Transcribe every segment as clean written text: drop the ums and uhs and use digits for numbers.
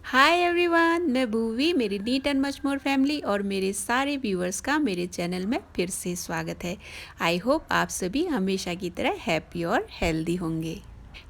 Hi everyone, मैं भूवी। मेरी neat and much more family और मेरे सारे व्यूअर्स का मेरे चैनल में फिर से स्वागत है। आई होप आप सभी हमेशा की तरह हैप्पी और हेल्दी होंगे।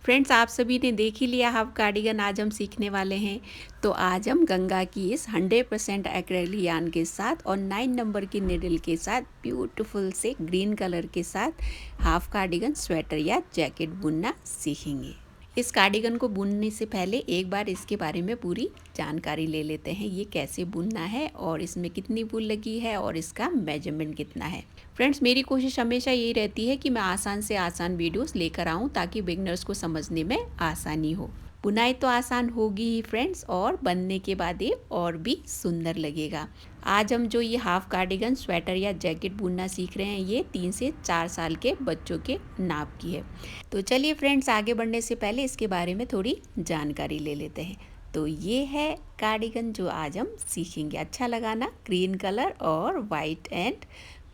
फ्रेंड्स, आप सभी ने देख ही लिया हाफ कार्डिगन आज हम सीखने वाले हैं। तो आज हम गंगा की इस 100% एक्रेलिक यार्न के साथ और 9 नंबर की निडल के साथ ब्यूटीफुल से ग्रीन कलर के साथ हाफ कार्डिगन स्वेटर या जैकेट बुनना सीखेंगे। इस कार्डिगन को बुनने से पहले एक बार इसके बारे में पूरी जानकारी ले लेते हैं। ये कैसे बुनना है और इसमें कितनी वूल लगी है और इसका मेजरमेंट कितना है। फ्रेंड्स, मेरी कोशिश हमेशा यही रहती है कि मैं आसान से आसान वीडियोस लेकर आऊँ ताकि बिगनर्स को समझने में आसानी हो। बुनाई तो आसान होगी ही फ्रेंड्स, और बनने के बाद ये और भी सुंदर लगेगा। आज हम जो ये हाफ कार्डिगन स्वेटर या जैकेट बुनना सीख रहे हैं, ये 3 से 4 साल के बच्चों के नाप की है। तो चलिए फ्रेंड्स, आगे बढ़ने से पहले इसके बारे में थोड़ी जानकारी ले लेते हैं। तो ये है कार्डिगन जो आज हम सीखेंगे। अच्छा लगा ना? ग्रीन कलर और वाइट एंड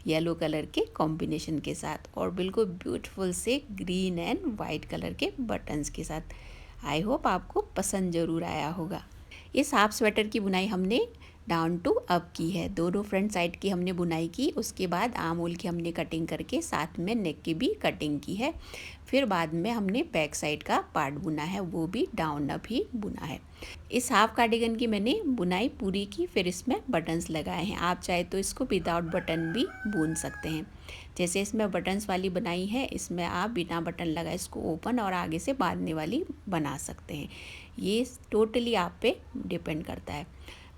येलो कलर के कॉम्बिनेशन के साथ और बिल्कुल ब्यूटीफुल से ग्रीन एंड वाइट कलर के बटन्स के साथ। आई होप आपको पसंद ज़रूर आया होगा। इस हाफ स्वेटर की बुनाई हमने डाउन टू अप की है। दोनों फ्रंट साइड की हमने बुनाई की, उसके बाद आर्म होल की हमने कटिंग करके साथ में नेक की भी कटिंग की है। फिर बाद में हमने बैक साइड का पार्ट बुना है, वो भी डाउन अप ही बुना है। इस हाफ कार्डिगन की मैंने बुनाई पूरी की, फिर इसमें बटन्स लगाए हैं। आप चाहे तो इसको विदाउट बटन भी बुन सकते हैं। जैसे इसमें बटन्स वाली बनाई है, इसमें आप बिना बटन लगाए इसको ओपन और आगे से बांधने वाली बना सकते हैं। ये टोटली आप पे डिपेंड करता है।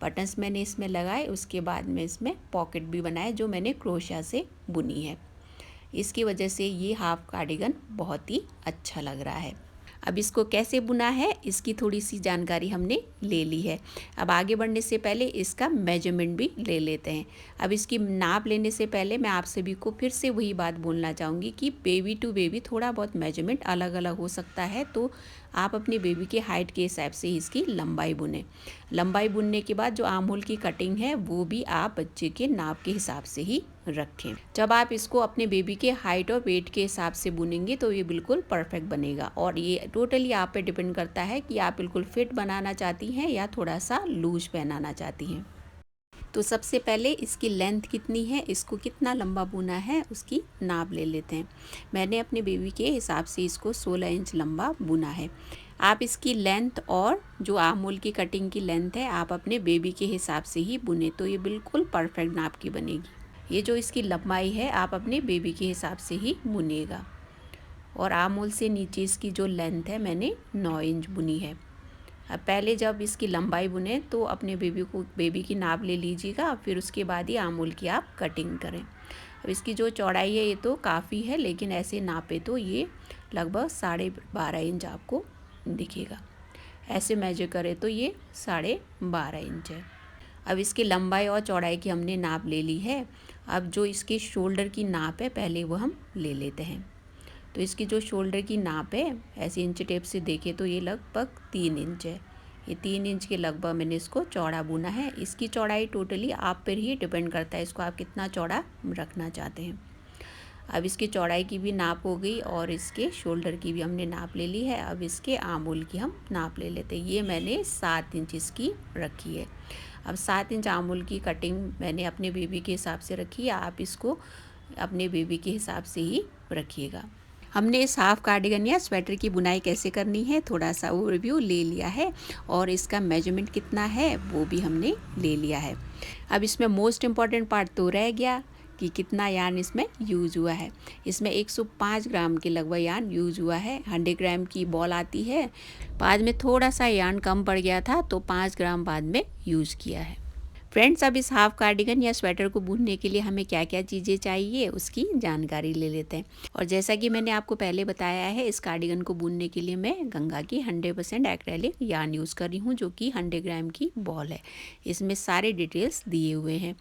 बटन्स मैंने इसमें लगाए, उसके बाद में इसमें पॉकेट भी बनाए जो मैंने क्रोशिया से बुनी है। इसकी वजह से ये हाफ कार्डिगन बहुत ही अच्छा लग रहा है। अब इसको कैसे बुना है इसकी थोड़ी सी जानकारी हमने ले ली है। अब आगे बढ़ने से पहले इसका मेजरमेंट भी ले लेते हैं। अब इसकी नाप लेने से पहले मैं आप सभी को फिर से वही बात बोलना चाहूँगी कि बेबी टू बेबी थोड़ा बहुत मेजरमेंट अलग अलग हो सकता है, तो आप अपने बेबी के हाइट के हिसाब से इसकी लंबाई बुनें। लंबाई बुनने के बाद जो आर्म होल की कटिंग है वो भी आप बच्चे के नाप के हिसाब से ही रखें। जब आप इसको अपने बेबी के हाइट और वेट के हिसाब से बुनेंगे तो ये बिल्कुल परफेक्ट बनेगा। और ये टोटली आप पे डिपेंड करता है कि आप बिल्कुल फिट बनाना चाहती हैं या थोड़ा सा लूज पहनाना चाहती हैं। तो सबसे पहले इसकी लेंथ कितनी है, इसको कितना लंबा बुना है, उसकी नाप ले लेते हैं। मैंने अपने बेबी के हिसाब से इसको 16 इंच लंबा बुना है। आप इसकी लेंथ और जो आर्म होल की कटिंग की लेंथ है आप अपने बेबी के हिसाब से ही बुने तो ये बिल्कुल परफेक्ट नाप की बनेगी। ये जो इसकी लंबाई है आप अपने बेबी के हिसाब से ही बुनिएगा। और आर्म होल से नीचे इसकी जो लेंथ है मैंने 9 इंच बुनी है। अब पहले जब इसकी लंबाई बुने तो अपने बेबी की नाप ले लीजिएगा, फिर उसके बाद ही आर्म होल की आप कटिंग करें। अब इसकी जो चौड़ाई है ये तो काफ़ी है, लेकिन ऐसे नापे तो ये लगभग 12.5 इंच आपको दिखेगा। ऐसे मेजर करें तो ये 12.5 इंच है। अब इसकी लंबाई और चौड़ाई की हमने नाप ले ली है। अब जो इसकी शोल्डर की नाप है पहले वो हम ले लेते हैं। तो इसकी जो शोल्डर की नाप है ऐसे इंच टेप से देखें तो ये लगभग 3 इंच है। ये 3 इंच के लगभग मैंने इसको चौड़ा बुना है। इसकी चौड़ाई टोटली आप पर ही डिपेंड करता है, इसको आप कितना चौड़ा रखना चाहते हैं। अब इसकी चौड़ाई की भी नाप हो गई और इसके शोल्डर की भी हमने नाप ले ली है। अब इसके आर्म होल की हम नाप ले लेते हैं। ये मैंने 7 इंच इसकी रखी है। अब 7 इंच आर्म होल की कटिंग मैंने अपने बेबी के हिसाब से रखी है। आप इसको अपने बेबी के हिसाब से ही रखिएगा। हमने इस हाफ कार्डिगन या स्वेटर की बुनाई कैसे करनी है थोड़ा सा ओवरव्यू ले लिया है और इसका मेजरमेंट कितना है वो भी हमने ले लिया है। अब इसमें मोस्ट इम्पॉर्टेंट पार्ट तो रह गया कि कितना यार्न इसमें यूज़ हुआ है। इसमें 105 ग्राम के लगभग यार्न यूज़ हुआ है। 100 ग्राम की बॉल आती है। बाद में थोड़ा सा यार्न कम पड़ गया था तो 5 ग्राम बाद में यूज़ किया है। फ्रेंड्स, अब इस हाफ कार्डिगन या स्वेटर को बुनने के लिए हमें क्या क्या चीज़ें चाहिए उसकी जानकारी ले लेते हैं। और जैसा कि मैंने आपको पहले बताया है, इस कार्डिगन को बुनने के लिए मैं गंगा की 100% एक्रेलिक यार्न यूज़ कर रही हूँ जो कि 100 ग्राम की बॉल है। इसमें सारे डिटेल्स दिए हुए हैं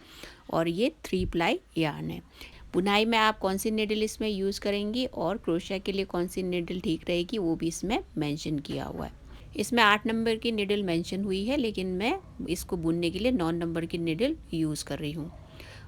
और ये 3 प्लाई यार्न है। बुनाई में आप कौन सी निडल इसमें यूज़ करेंगी और क्रोशिया के लिए कौन सी निडल ठीक रहेगी वो भी इसमें मेंशन किया हुआ है। इसमें 8 नंबर की निडल मेंशन हुई है, लेकिन मैं इसको बुनने के लिए 9 नंबर की निडल यूज़ कर रही हूँ।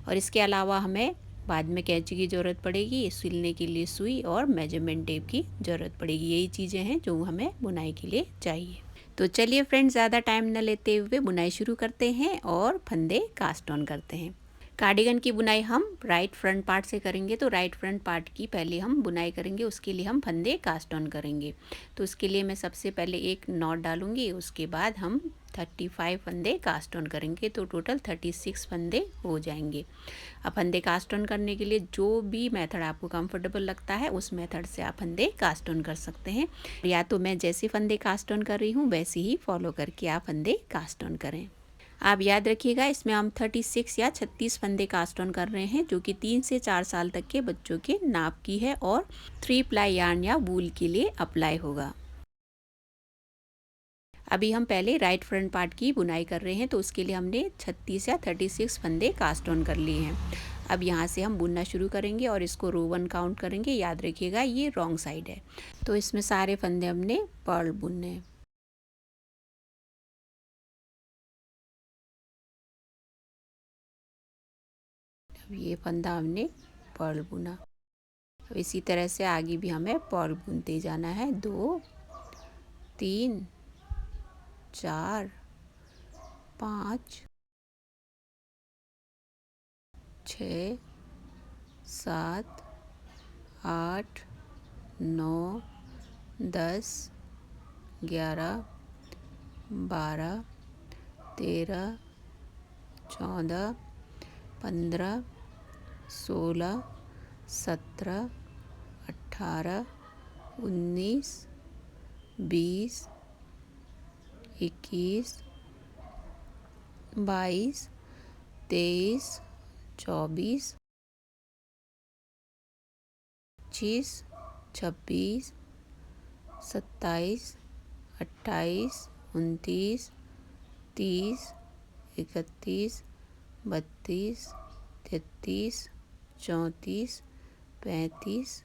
और इसके अलावा हमें बाद में कैंची की ज़रूरत पड़ेगी, सिलने के लिए सुई और मेजरमेंट टेप की ज़रूरत पड़ेगी। यही चीज़ें हैं जो हमें बुनाई के लिए चाहिए। तो चलिए फ्रेंड्स, ज़्यादा टाइम न लेते हुए बुनाई शुरू करते हैं और फंदे कास्ट ऑन करते हैं। कार्डिगन की बुनाई हम राइट फ्रंट पार्ट से करेंगे, तो राइट फ्रंट पार्ट की पहले हम बुनाई करेंगे, उसके लिए हम फंदे कास्ट ऑन करेंगे। तो उसके लिए मैं सबसे पहले एक नॉट डालूंगी, उसके बाद हम 35 फंदे कास्ट ऑन करेंगे, तो टोटल 36 फंदे हो जाएंगे। अब फंदे कास्ट ऑन करने के लिए जो भी मेथड आपको कंफर्टेबल लगता है उस मेथड से आप फंदे कास्ट ऑन कर सकते हैं, या तो मैं जैसे फंदे कास्ट ऑन कर रही हूँ वैसे ही फॉलो करके आप फंदे कास्ट ऑन करें। आप याद रखिएगा, इसमें हम 36 या 36 फंदे कास्ट ऑन कर रहे हैं, जो कि 3 से 4 साल तक के बच्चों के नाप की है और 3 प्लाई यार्न या वूल के लिए अप्लाई होगा। अभी हम पहले राइट फ्रंट पार्ट की बुनाई कर रहे हैं, तो उसके लिए हमने 36 या 36 फंदे कास्ट ऑन कर लिए हैं। अब यहाँ से हम बुनना शुरू करेंगे और इसको रो 1 काउंट करेंगे। याद रखिएगा ये रॉन्ग साइड है, तो इसमें सारे फंदे हमने पर्ल बुनने हैं। अब ये फंदा हमने पर्ल बुना। अब इसी तरह से आगे भी हमें पर्ल बुनते जाना है। 2 3 4 5 6 7 8 9 10 11 12 13 14 15 16 17 18 19 20 21 22 23 24 25 26 27 28 29 30 31 32 33 34 35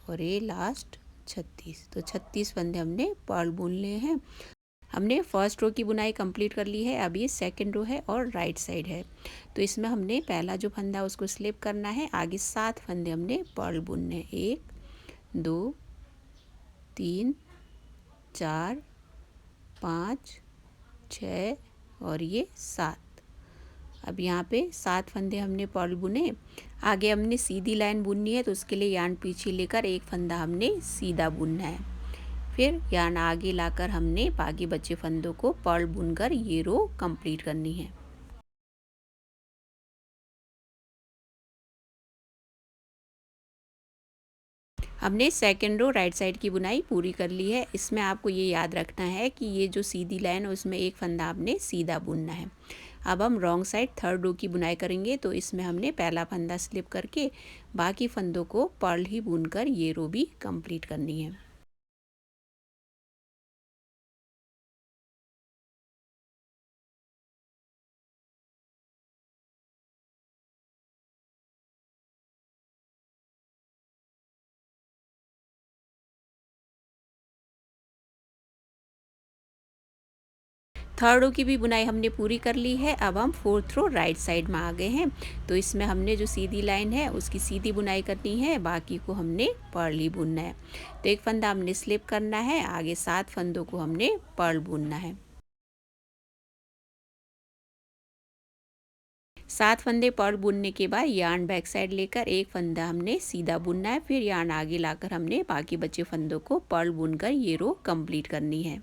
और ये लास्ट 36। तो 36 फंदे हमने पर्ल बुन लिए हैं। हमने फर्स्ट रो की बुनाई कंप्लीट कर ली है। अब ये सेकंड रो है और राइट साइड है, तो इसमें हमने पहला जो फंदा उसको स्लिप करना है। आगे 7 फंदे हमने पर्ल बुनने हैं। 1 2 3 4 5 6 और ये 7। अब यहाँ पे 7 फंदे हमने पर्ल बुने। आगे हमने सीधी लाइन बुननी है, तो उसके लिए यार्न पीछे लेकर एक फंदा हमने सीधा बुनना है। फिर यार्न आगे लाकर हमने बाकी बचे फंदों को पर्ल बुनकर ये रो कंप्लीट करनी है। हमने सेकेंड रो राइट साइड की बुनाई पूरी कर ली है। इसमें आपको ये याद रखना है कि ये जो सीधी लाइन है उसमें एक फंदा आपने सीधा बुनना है। अब हम रॉन्ग साइड थर्ड रो की बुनाई करेंगे, तो इसमें हमने पहला फंदा स्लिप करके बाकी फंदों को पर्ल ही बुनकर ये रो भी कंप्लीट करनी है। थर्ड रो की भी बुनाई हमने पूरी कर ली है। अब हम फोर्थ रो राइट साइड में आ गए हैं, तो इसमें हमने जो सीधी लाइन है उसकी सीधी बुनाई करनी है, बाकी को हमने पर्ल ही बुनना है। तो एक फंदा हमने स्लिप करना है, आगे 7 फंदों को हमने पर्ल बुनना है। 7 फंदे पर्ल बुनने के बाद यार्न बैक साइड लेकर एक फंदा हमने सीधा बुनना है। फिर यार्न आगे लाकर हमने बाकी बचे फंदों को पर्ल बुनकर ये रो कंप्लीट करनी है।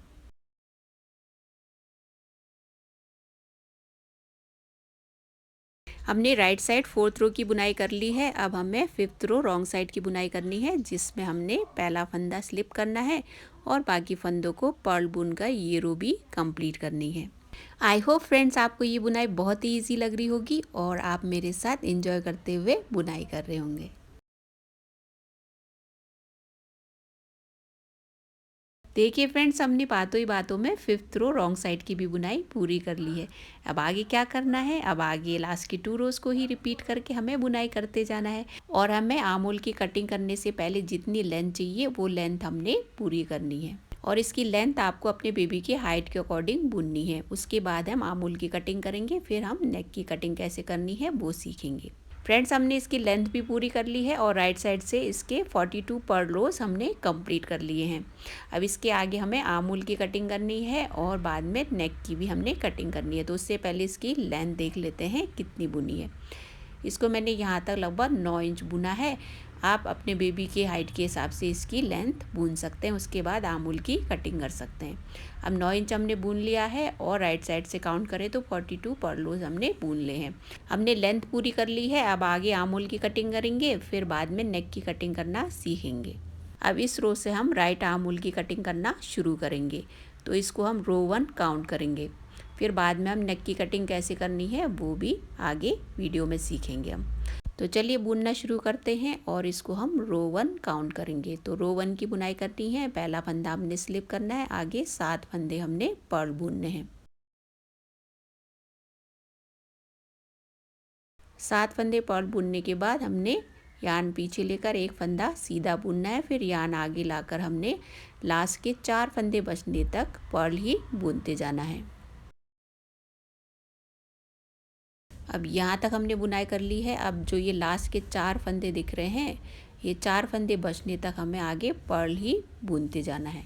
हमने राइट साइड फोर्थ रो की बुनाई कर ली है। अब हमें फिफ्थ रो रॉन्ग साइड की बुनाई करनी है, जिसमें हमने पहला फंदा स्लिप करना है और बाकी फंदों को पर्ल बुनकर ये रो भी कंप्लीट करनी है। आई होप फ्रेंड्स आपको ये बुनाई बहुत ही ईजी लग रही होगी और आप मेरे साथ एंजॉय करते हुए बुनाई कर रहे होंगे। देखिए फ्रेंड्स, हमने बातों ही बातों में फिफ्थ रो रॉन्ग साइड की भी बुनाई पूरी कर ली है। अब आगे क्या करना है, अब आगे लास्ट की 2 रोज़ को ही रिपीट करके हमें बुनाई करते जाना है और हमें आर्महोल की कटिंग करने से पहले जितनी लेंथ चाहिए वो लेंथ हमने पूरी करनी है। और इसकी लेंथ आपको अपने बेबी की हाइट के अकॉर्डिंग बुननी है। उसके बाद हम आर्महोल की कटिंग करेंगे, फिर हम नेक की कटिंग कैसे करनी है वो सीखेंगे। फ्रेंड्स, हमने इसकी लेंथ भी पूरी कर ली है और राइट साइड से इसके 42 पर्ल रोज हमने कंप्लीट कर लिए हैं। अब इसके आगे हमें आर्म होल की कटिंग करनी है और बाद में नेक की भी हमने कटिंग करनी है। तो उससे पहले इसकी लेंथ देख लेते हैं कितनी बुनी है। इसको मैंने यहाँ तक लगभग 9 इंच बुना है। आप अपने बेबी के हाइट के हिसाब से इसकी लेंथ बुन सकते हैं, उसके बाद आर्म होल की कटिंग कर सकते हैं। अब 9 इंच हमने बुन लिया है और राइट साइड से काउंट करें तो 42 पर्ल रोज हमने बुन ले हैं। हमने लेंथ पूरी कर ली है। अब आगे आर्म होल की कटिंग करेंगे, फिर बाद में नेक की कटिंग करना सीखेंगे। अब इस रो से हम राइट आर्म होल की कटिंग करना शुरू करेंगे। तो इसको हम रो 1 काउंट करेंगे, फिर बाद में हम नेक की कटिंग कैसे करनी है वो भी आगे वीडियो में सीखेंगे हम। तो चलिए बुनना शुरू करते हैं और इसको हम रो 1 काउंट करेंगे। तो रो 1 की बुनाई करनी है। पहला फंदा हमने स्लिप करना है, आगे 7 फंदे हमने पर्ल बुनने हैं। 7 फंदे पर्ल बुनने के बाद हमने यान पीछे लेकर एक फंदा सीधा बुनना है, फिर यान आगे लाकर हमने लास्ट के 4 फंदे बचने तक पर्ल ही बुनते जाना है। अब यहाँ तक हमने बुनाई कर ली है। अब जो ये लास्ट के 4 फंदे दिख रहे हैं, ये 4 फंदे बचने तक हमें आगे पर्ल ही बुनते जाना है।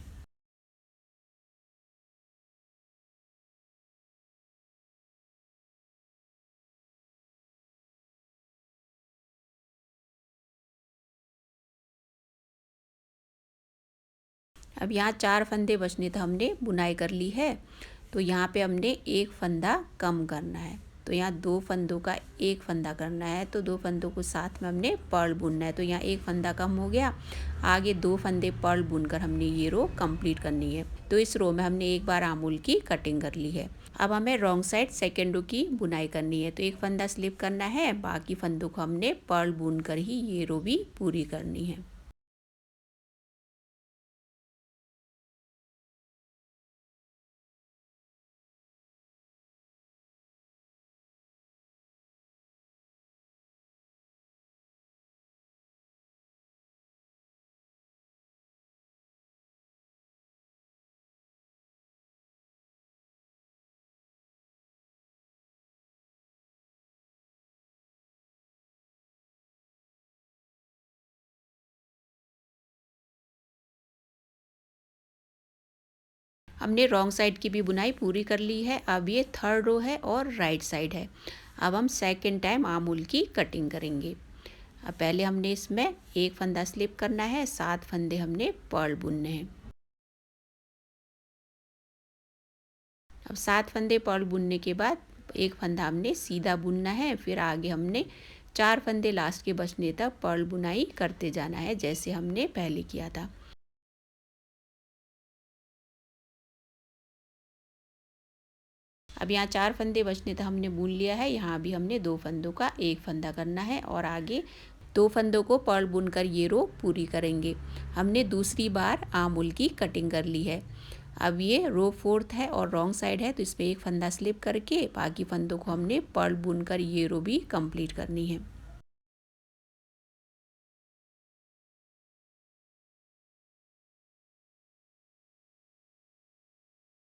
अब यहाँ 4 फंदे बचने तक हमने बुनाई कर ली है। तो यहाँ पे हमने एक फंदा कम करना है। तो यहाँ 2 फंदों का एक फंदा करना है, तो 2 फंदों को साथ में हमने पर्ल बुनना है। तो यहाँ एक फंदा कम हो गया। आगे 2 फंदे पर्ल बुनकर हमने ये रो कंप्लीट करनी है। तो इस रो में हमने एक बार आर्म होल की कटिंग कर ली है। अब हमें रॉन्ग साइड सेकेंड रो की बुनाई करनी है। तो एक फंदा स्लिप करना है, बाकी फंदों को हमने पर्ल बुनकर ही ये रो भी पूरी करनी है। हमने रॉन्ग साइड की भी बुनाई पूरी कर ली है। अब ये थर्ड रो है और राइट साइड है। अब हम सेकेंड टाइम आर्म होल की कटिंग करेंगे। अब पहले हमने इसमें एक फंदा स्लिप करना है, 7 फंदे हमने पर्ल बुनने हैं। अब 7 फंदे पर्ल बुनने के बाद एक फंदा हमने सीधा बुनना है, फिर आगे हमने 4 फंदे लास्ट के बचने तक पर्ल बुनाई करते जाना है, जैसे हमने पहले किया था। अब यहाँ 4 फंदे बचने तक हमने बुन लिया है। यहाँ भी हमने 2 फंदों का एक फंदा करना है और आगे 2 फंदों को पर्ल बुनकर ये रो पूरी करेंगे। हमने दूसरी बार आर्म होल की कटिंग कर ली है। अब ये रो 4th है और रॉन्ग साइड है, तो इस पर एक फंदा स्लिप करके बाकी फंदों को हमने पर्ल बुनकर ये रो भी कंप्लीट करनी है।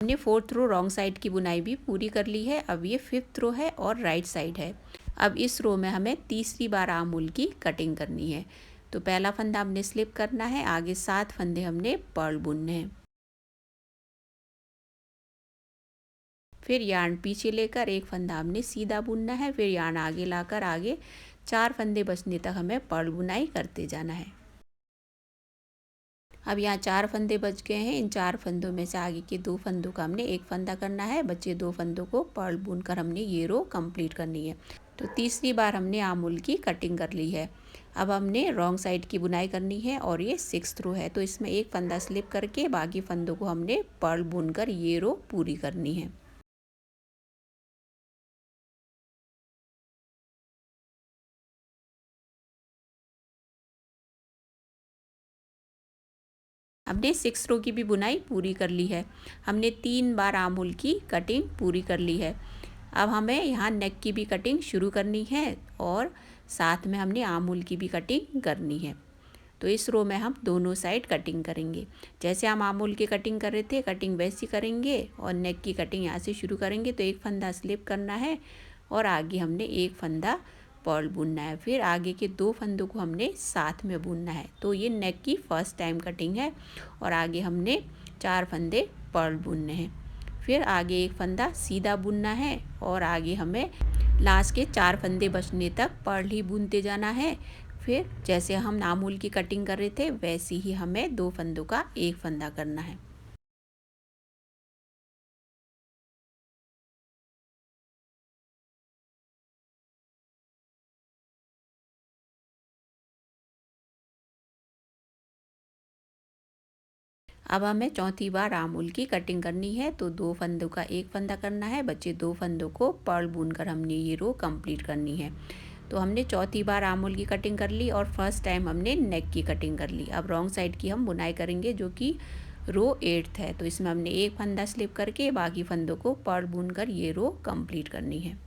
हमने 4th रो रॉन्ग साइड की बुनाई भी पूरी कर ली है। अब ये 5th रो है और राइट साइड है। अब इस रो में हमें तीसरी बार आर्म होल की कटिंग करनी है। तो पहला फंदा हमने स्लिप करना है, आगे 7 फंदे हमने पर्ल बुनने हैं। फिर यार्न पीछे लेकर एक फंदा हमने सीधा बुनना है, फिर यार्न आगे लाकर आगे 4 फंदे बचने तक हमें पर्ल बुनाई करते जाना है। अब यहाँ 4 फंदे बच गए हैं। इन 4 फंदों में से आगे के 2 फंदों का हमने एक फंदा करना है, बचे 2 फंदों को पर्ल बुनकर हमने ये रो कंप्लीट करनी है। तो तीसरी बार हमने आर्म होल की कटिंग कर ली है। अब हमने रॉन्ग साइड की बुनाई करनी है और ये 6th रो है, तो इसमें एक फंदा स्लिप करके बाकी फंदों को हमने पर्ल बुनकर ये रो पूरी करनी है। हमने 6 रो की भी बुनाई पूरी कर ली है। हमने 3 बार आर्म होल की कटिंग पूरी कर ली है। अब हमें यहाँ नेक की भी कटिंग शुरू करनी है और साथ में हमने आर्म होल की भी कटिंग करनी है। तो इस रो में हम दोनों साइड कटिंग करेंगे। जैसे हम आर्म होल की कटिंग कर रहे थे, कटिंग वैसी करेंगे और नेक की कटिंग यहाँ से शुरू करेंगे। तो एक फंदा स्लिप करना है और आगे हमने एक फंदा पर्ल बुनना है। फिर आगे के 2 फंदों को हमने साथ में बुनना है। तो ये नेक की फर्स्ट टाइम कटिंग है और आगे हमने 4 फंदे पर्ल बुनने हैं। फिर आगे एक फंदा सीधा बुनना है और आगे हमें लास्ट के 4 फंदे बचने तक पर्ल ही बुनते जाना है। फिर जैसे हम नामुल की कटिंग कर रहे थे वैसे ही हमें 2 फंदों का एक फंदा करना है। अब हमें चौथी बार आमुल की कटिंग करनी है। तो 2 फंदों का एक फंदा करना है, बचे 2 फंदों को पर्ल बुनकर हमने ये रो कंप्लीट करनी है। तो हमने चौथी बार आमुल की कटिंग कर ली और फर्स्ट टाइम हमने नेक की कटिंग कर ली। अब रॉन्ग साइड की हम बुनाई करेंगे जो कि रो 8th है। तो इसमें हमने एक फंदा स्लिप करके बाकी फंदों को पर्ल बुनकर ये रो कंप्लीट करनी है।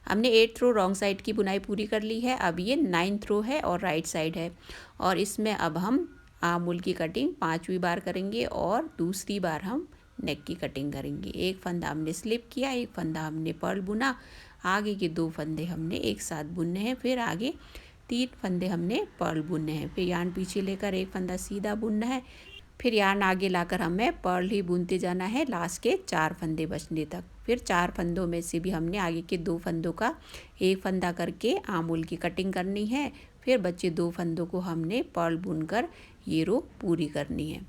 हमने 8th रो रॉन्ग साइड की बुनाई पूरी कर ली है। अब ये 9th रो है और राइट साइड है और इसमें अब हम आमुल की कटिंग 5वीं बार करेंगे और दूसरी बार हम नेक की कटिंग करेंगे। एक फंदा हमने स्लिप किया, एक फंदा हमने पर्ल बुना, आगे के 2 फंदे हमने एक साथ बुनने हैं। फिर आगे 3 फंदे हमने पर्ल बुनने हैं। फिर यार्न पीछे लेकर एक फंदा सीधा बुनना है। फिर यार्न आगे लाकर हमें पर्ल ही बुनते जाना है लास्ट के 4 फंदे बचने तक। फिर 4 फंदों में से भी हमने आगे के 2 फंदों का एक फंदा करके आमुल की कटिंग करनी है। फिर बचे 2 फंदों को हमने पर्ल बुनकर ये रो पूरी करनी है।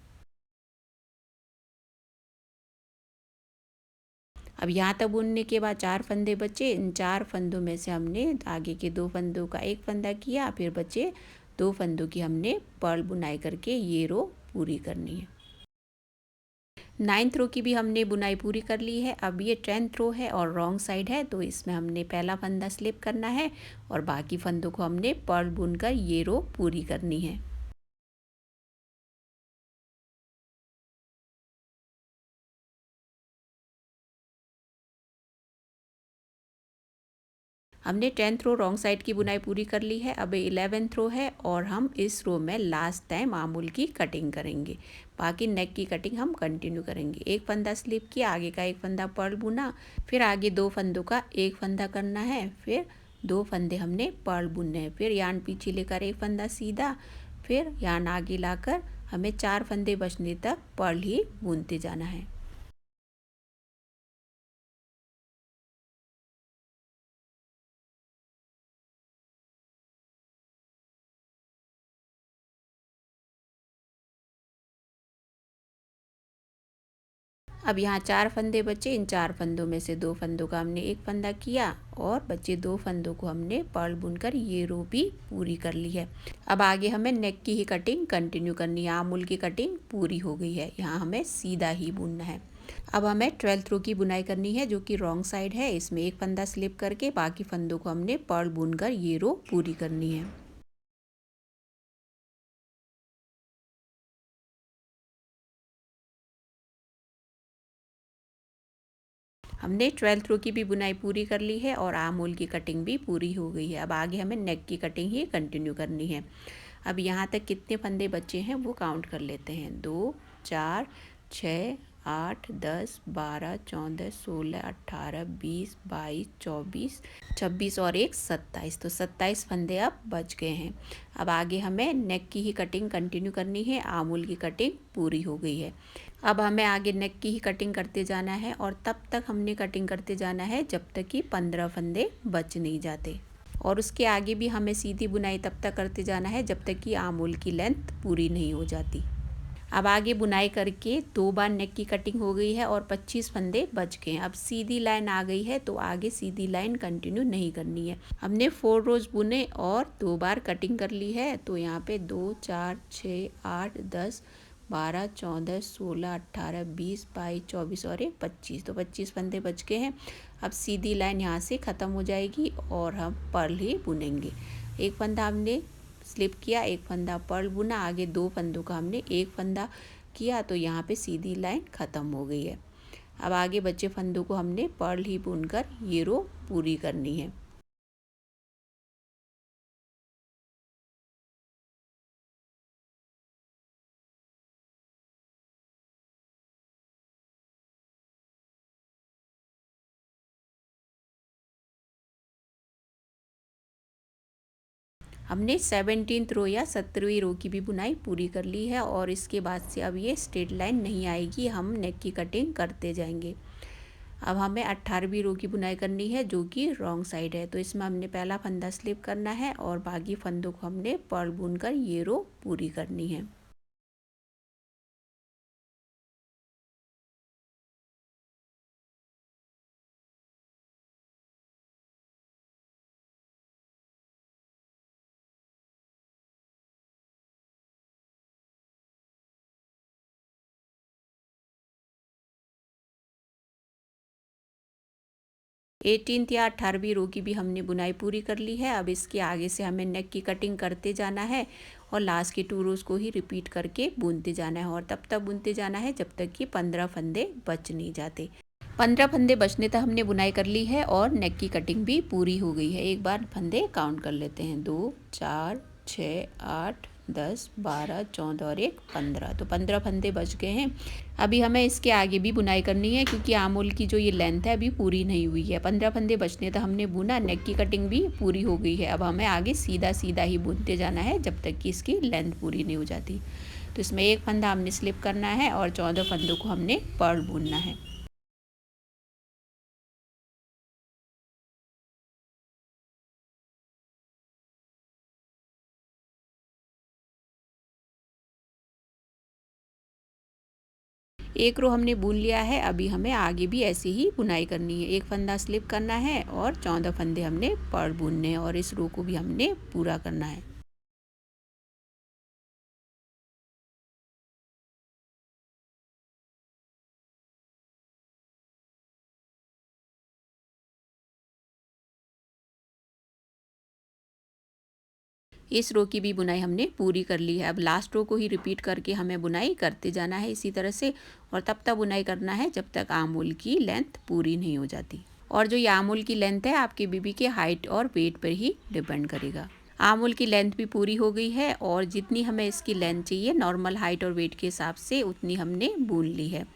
अब यहाँ तक बुनने के बाद 4 फंदे बचे। इन 4 फंदों में से हमने आगे के 2 फंदों का एक फंदा किया, फिर बचे 2 फंदों की हमने पर्ल बुनाई करके ये रो पूरी करनी है। 9th रो की भी हमने बुनाई पूरी कर ली है। अब ये 10th रो है और रॉन्ग साइड है। तो इसमें हमने पहला फंदा स्लिप करना है और बाकी फंदों को हमने पर्ल बुनकर ये रो पूरी करनी है। हमने 10th रो रॉन्ग साइड की बुनाई पूरी कर ली है। अब 11th रो है और हम इस रो में लास्ट टाइम आमुल की कटिंग करेंगे। बाकी नेक की कटिंग हम कंटिन्यू करेंगे। एक फंदा स्लिप किया, आगे का एक फंदा पर्ल बुना, फिर आगे 2 फंदों का एक फंदा करना है। फिर 2 फंदे हमने पर्ल बुनने हैं। फिर यार्न पीछे लेकर एक फंदा सीधा, फिर यार्न आगे लाकर हमें 4 फंदे बचने तक पर्ल ही बुनते जाना है। अब यहाँ 4 फंदे बचे। इन 4 फंदों में से 2 फंदों का हमने एक फंदा किया और बचे 2 फंदों को हमने पर्ल बुनकर ये रो भी पूरी कर ली है। अब आगे हमें नेक की ही कटिंग कंटिन्यू करनी है। आमुल की कटिंग पूरी हो गई है, यहाँ हमें सीधा ही बुनना है। अब हमें 12th रो की बुनाई करनी है जो कि रॉन्ग साइड है। इसमें एक फंदा स्लिप करके बाकी फंदों को हमने पर्ल बुनकर ये रो पूरी करनी है। हमने 12th रो की भी बुनाई पूरी कर ली है और आमुल की कटिंग भी पूरी हो गई है। अब आगे हमें नेक की कटिंग ही कंटिन्यू करनी है। अब यहाँ तक कितने फंदे बचे हैं वो काउंट कर लेते हैं। 2, 4, 6, 8, 10, 12, 14, 16, 18, 20, 22, 24, 26 और एक 27। तो 27 फंदे अब बच गए हैं। अब आगे हमें नेक की ही कटिंग कंटिन्यू करनी है। आमुल की कटिंग पूरी हो गई है। अब हमें आगे नेक की ही कटिंग करते जाना है और तब तक हमने कटिंग करते जाना है जब तक कि 15 फंदे बच नहीं जाते। और उसके आगे भी हमें सीधी बुनाई तब तक करते जाना है जब तक कि आमुल की लेंथ पूरी नहीं हो जाती। अब आगे बुनाई करके 2 बार नेक की कटिंग हो गई है और 25 फंदे बच गए हैं। अब सीधी लाइन आ गई है तो आगे सीधी लाइन कंटिन्यू नहीं करनी है। हमने 4 रोज बुने और 2 बार कटिंग कर ली है। तो यहाँ पे 2, 4, 6, 8, 10, 12, 14, 16, 18, 20, 22, 24 और एक 25, तो 25 फंदे बच गए हैं। अब सीधी लाइन यहाँ से ख़त्म हो जाएगी और हम पर्ल ही बुनेंगे। एक फंदा हमने स्लिप किया, एक फंदा पर्ल बुना, आगे 2 फंदों का हमने एक फंदा किया, तो यहाँ पे सीधी लाइन ख़त्म हो गई है। अब आगे बचे फंदों को हमने पर्ल ही बुनकर ये रो पूरी करनी है। हमने 17th रो या 17वीं रो की भी बुनाई पूरी कर ली है और इसके बाद से अब ये स्ट्रेट लाइन नहीं आएगी, हम नेक की कटिंग करते जाएंगे। अब हमें 18वीं रो की बुनाई करनी है जो कि रॉन्ग साइड है, तो इसमें हमने पहला फंदा स्लिप करना है और बाकी फंदों को हमने पर्ल बुनकर ये रो पूरी करनी है। एटीनथ या 18वीं रो की भी हमने बुनाई पूरी कर ली है। अब इसके आगे से हमें नेक की कटिंग करते जाना है और लास्ट के 2 रोज़ को ही रिपीट करके बुनते जाना है और तब तक बुनते जाना है जब तक कि 15 फंदे बच नहीं जाते। 15 फंदे बचने तक हमने बुनाई कर ली है और नेक की कटिंग भी पूरी हो गई है। एक बार फंदे काउंट कर लेते हैं, 2, 4, 6, 8, 10, 12, 14 और एक 15, तो 15 फंदे बच गए हैं। अभी हमें इसके आगे भी बुनाई करनी है क्योंकि आमोल की जो ये लेंथ है अभी पूरी नहीं हुई है। 15 फंदे बचने तक हमने बुना, नेक की कटिंग भी पूरी हो गई है। अब हमें आगे सीधा सीधा ही बुनते जाना है जब तक कि इसकी लेंथ पूरी नहीं हो जाती। तो इसमें एक फंदा हमने स्लिप करना है और 14 फंदों को हमने पर्ल बुनना है। एक रो हमने बुन लिया है, अभी हमें आगे भी ऐसे ही बुनाई करनी है। एक फंदा स्लिप करना है और 14 फंदे हमने पर्ल बुनने हैं और इस रो को भी हमने पूरा करना है। इस रो की भी बुनाई हमने पूरी कर ली है। अब लास्ट रो को ही रिपीट करके हमें बुनाई करते जाना है इसी तरह से और तब तक बुनाई करना है जब तक आमूल की लेंथ पूरी नहीं हो जाती। और जो ये आमूल की लेंथ है आपके बेबी के हाइट और वेट पर ही डिपेंड करेगा। आमूल की लेंथ भी पूरी हो गई है और जितनी हमें इसकी लेंथ चाहिए नॉर्मल हाइट और वेट के हिसाब से उतनी हमने बुन ली है।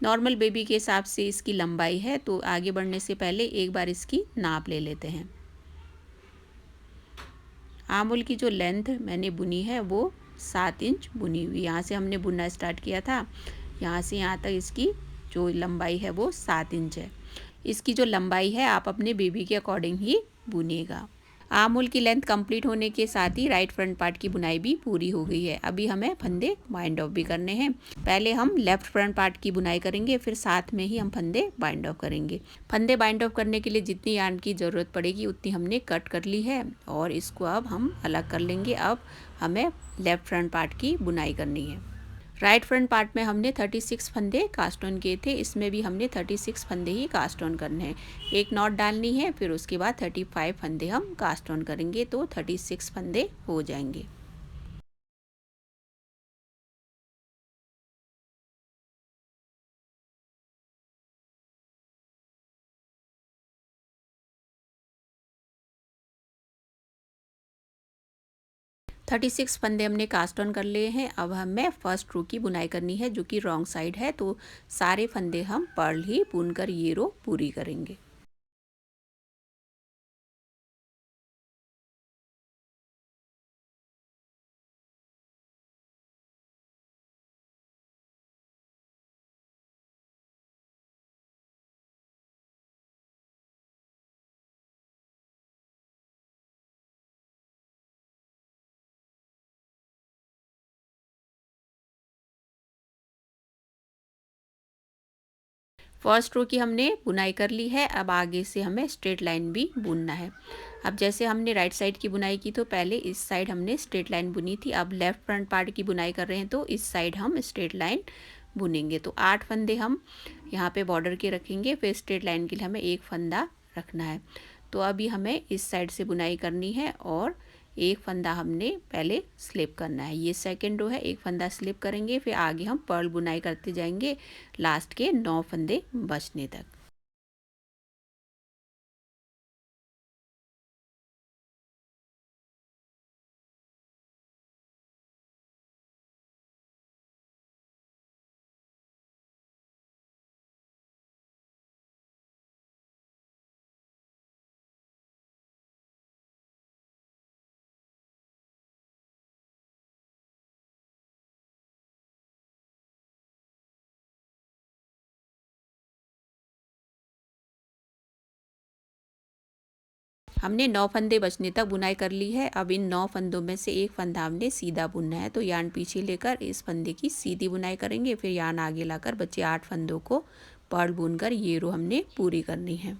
नॉर्मल बेबी के हिसाब से इसकी लंबाई है, तो आगे बढ़ने से पहले एक बार इसकी नाप ले लेते हैं। आमूल की जो लेंथ मैंने बुनी है वो 7 इंच बुनी हुई। यहाँ से हमने बुनना स्टार्ट किया था, यहाँ से यहाँ तक इसकी जो लंबाई है वो 7 इंच है। इसकी जो लंबाई है आप अपने बेबी के अकॉर्डिंग ही बुनिएगा। आमूल की लेंथ कंप्लीट होने के साथ ही राइट फ्रंट पार्ट की बुनाई भी पूरी हो गई है। अभी हमें फंदे बाइंड ऑफ भी करने हैं। पहले हम लेफ्ट फ्रंट पार्ट की बुनाई करेंगे, फिर साथ में ही हम फंदे बाइंड ऑफ करेंगे। फंदे बाइंड ऑफ करने के लिए जितनी यार्न की ज़रूरत पड़ेगी उतनी हमने कट कर ली है और इसको अब हम अलग कर लेंगे। अब हमें लेफ्ट फ्रंट पार्ट की बुनाई करनी है। राइट फ्रंट पार्ट में हमने 36 फंदे कास्ट ऑन किए थे, इसमें भी हमने 36 फंदे ही कास्ट ऑन करने हैं। एक नॉट डालनी है, फिर उसके बाद 35 फंदे हम कास्ट ऑन करेंगे तो 36 फंदे हो जाएंगे। थर्टी सिक्स फंदे हमने कास्ट ऑन कर लिए हैं। अब हमें फर्स्ट रो की बुनाई करनी है जो कि रॉन्ग साइड है, तो सारे फंदे हम पर्ल ही बुनकर ये रो पूरी करेंगे। फर्स्ट रो की हमने बुनाई कर ली है। अब आगे से हमें स्ट्रेट लाइन भी बुनना है। अब जैसे हमने राइट साइड की बुनाई की तो पहले इस साइड हमने स्ट्रेट लाइन बुनी थी, अब लेफ़्ट फ्रंट पार्ट की बुनाई कर रहे हैं तो इस साइड हम स्ट्रेट लाइन बुनेंगे। तो 8 फंदे हम यहाँ पे बॉर्डर के रखेंगे, फिर स्ट्रेट लाइन के लिए हमें एक फंदा रखना है। तो अभी हमें इस साइड से बुनाई करनी है और एक फंदा हमने पहले स्लिप करना है। ये सेकेंड रो है, एक फंदा स्लिप करेंगे, फिर आगे हम पर्ल बुनाई करते जाएंगे लास्ट के 9 फंदे बचने तक। हमने 9 फंदे बचने तक बुनाई कर ली है। अब इन 9 फंदों में से एक फंदा हमने सीधा बुनना है, तो यार्न पीछे लेकर इस फंदे की सीधी बुनाई करेंगे, फिर यार्न आगे लाकर बचे 8 फंदों को पर्ल बुनकर ये रो हमने पूरी करनी है।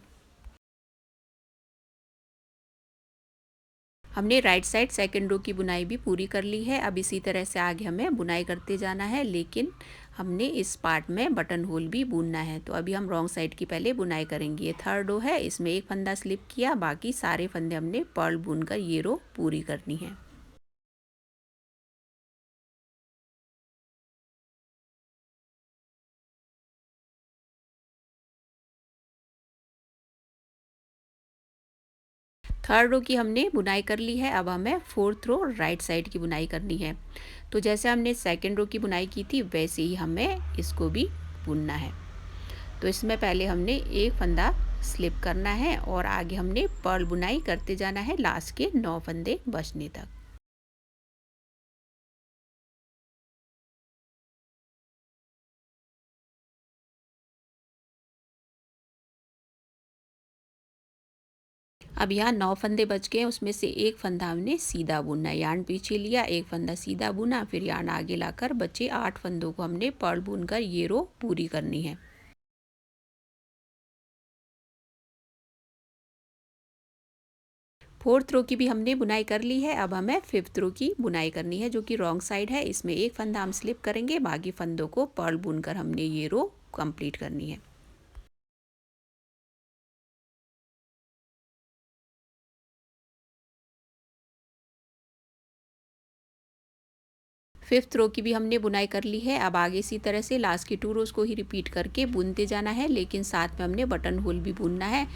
हमने राइट साइड सेकेंड रो की बुनाई भी पूरी कर ली है। अब इसी तरह से आगे हमें बुनाई करते जाना है, लेकिन हमने इस पार्ट में बटन होल भी बुनना है। तो अभी हम रॉन्ग साइड की पहले बुनाई करेंगे। ये थर्ड रो है, इसमें एक फंदा स्लिप किया, बाकी सारे फंदे हमने पर्ल बुनकर ये रो पूरी करनी है। थर्ड रो की हमने बुनाई कर ली है। अब हमें फोर्थ रो राइट साइड की बुनाई करनी है। तो जैसे हमने सेकेंड रो की बुनाई की थी वैसे ही हमें इसको भी बुनना है। तो इसमें पहले हमने एक फंदा स्लिप करना है और आगे हमने पर्ल बुनाई करते जाना है लास्ट के 9 फंदे बचने तक। अब यहाँ 9 फंदे बच गए, उसमें से एक फंदा हमने सीधा बुनना है। यार्न पीछे लिया, एक फंदा सीधा बुना, फिर यार्न आगे लाकर बचे 8 फंदों को हमने पर्ल बुनकर ये रो पूरी करनी है। फोर्थ रो की भी हमने बुनाई कर ली है। अब हमें फिफ्थ रो की बुनाई करनी है, जो कि रॉन्ग साइड है। इसमें एक फंदा हम स्लिप करेंगे, बाकी फंदों को पर्ल बुनकर हमने ये रो कंप्लीट करनी है। फिफ्थ रो की भी हमने बुनाई कर ली है। अब आगे इसी तरह से लास्ट की 2 रोज़ को ही रिपीट करके बुनते जाना है, लेकिन साथ में हमने बटन होल भी बुनना है।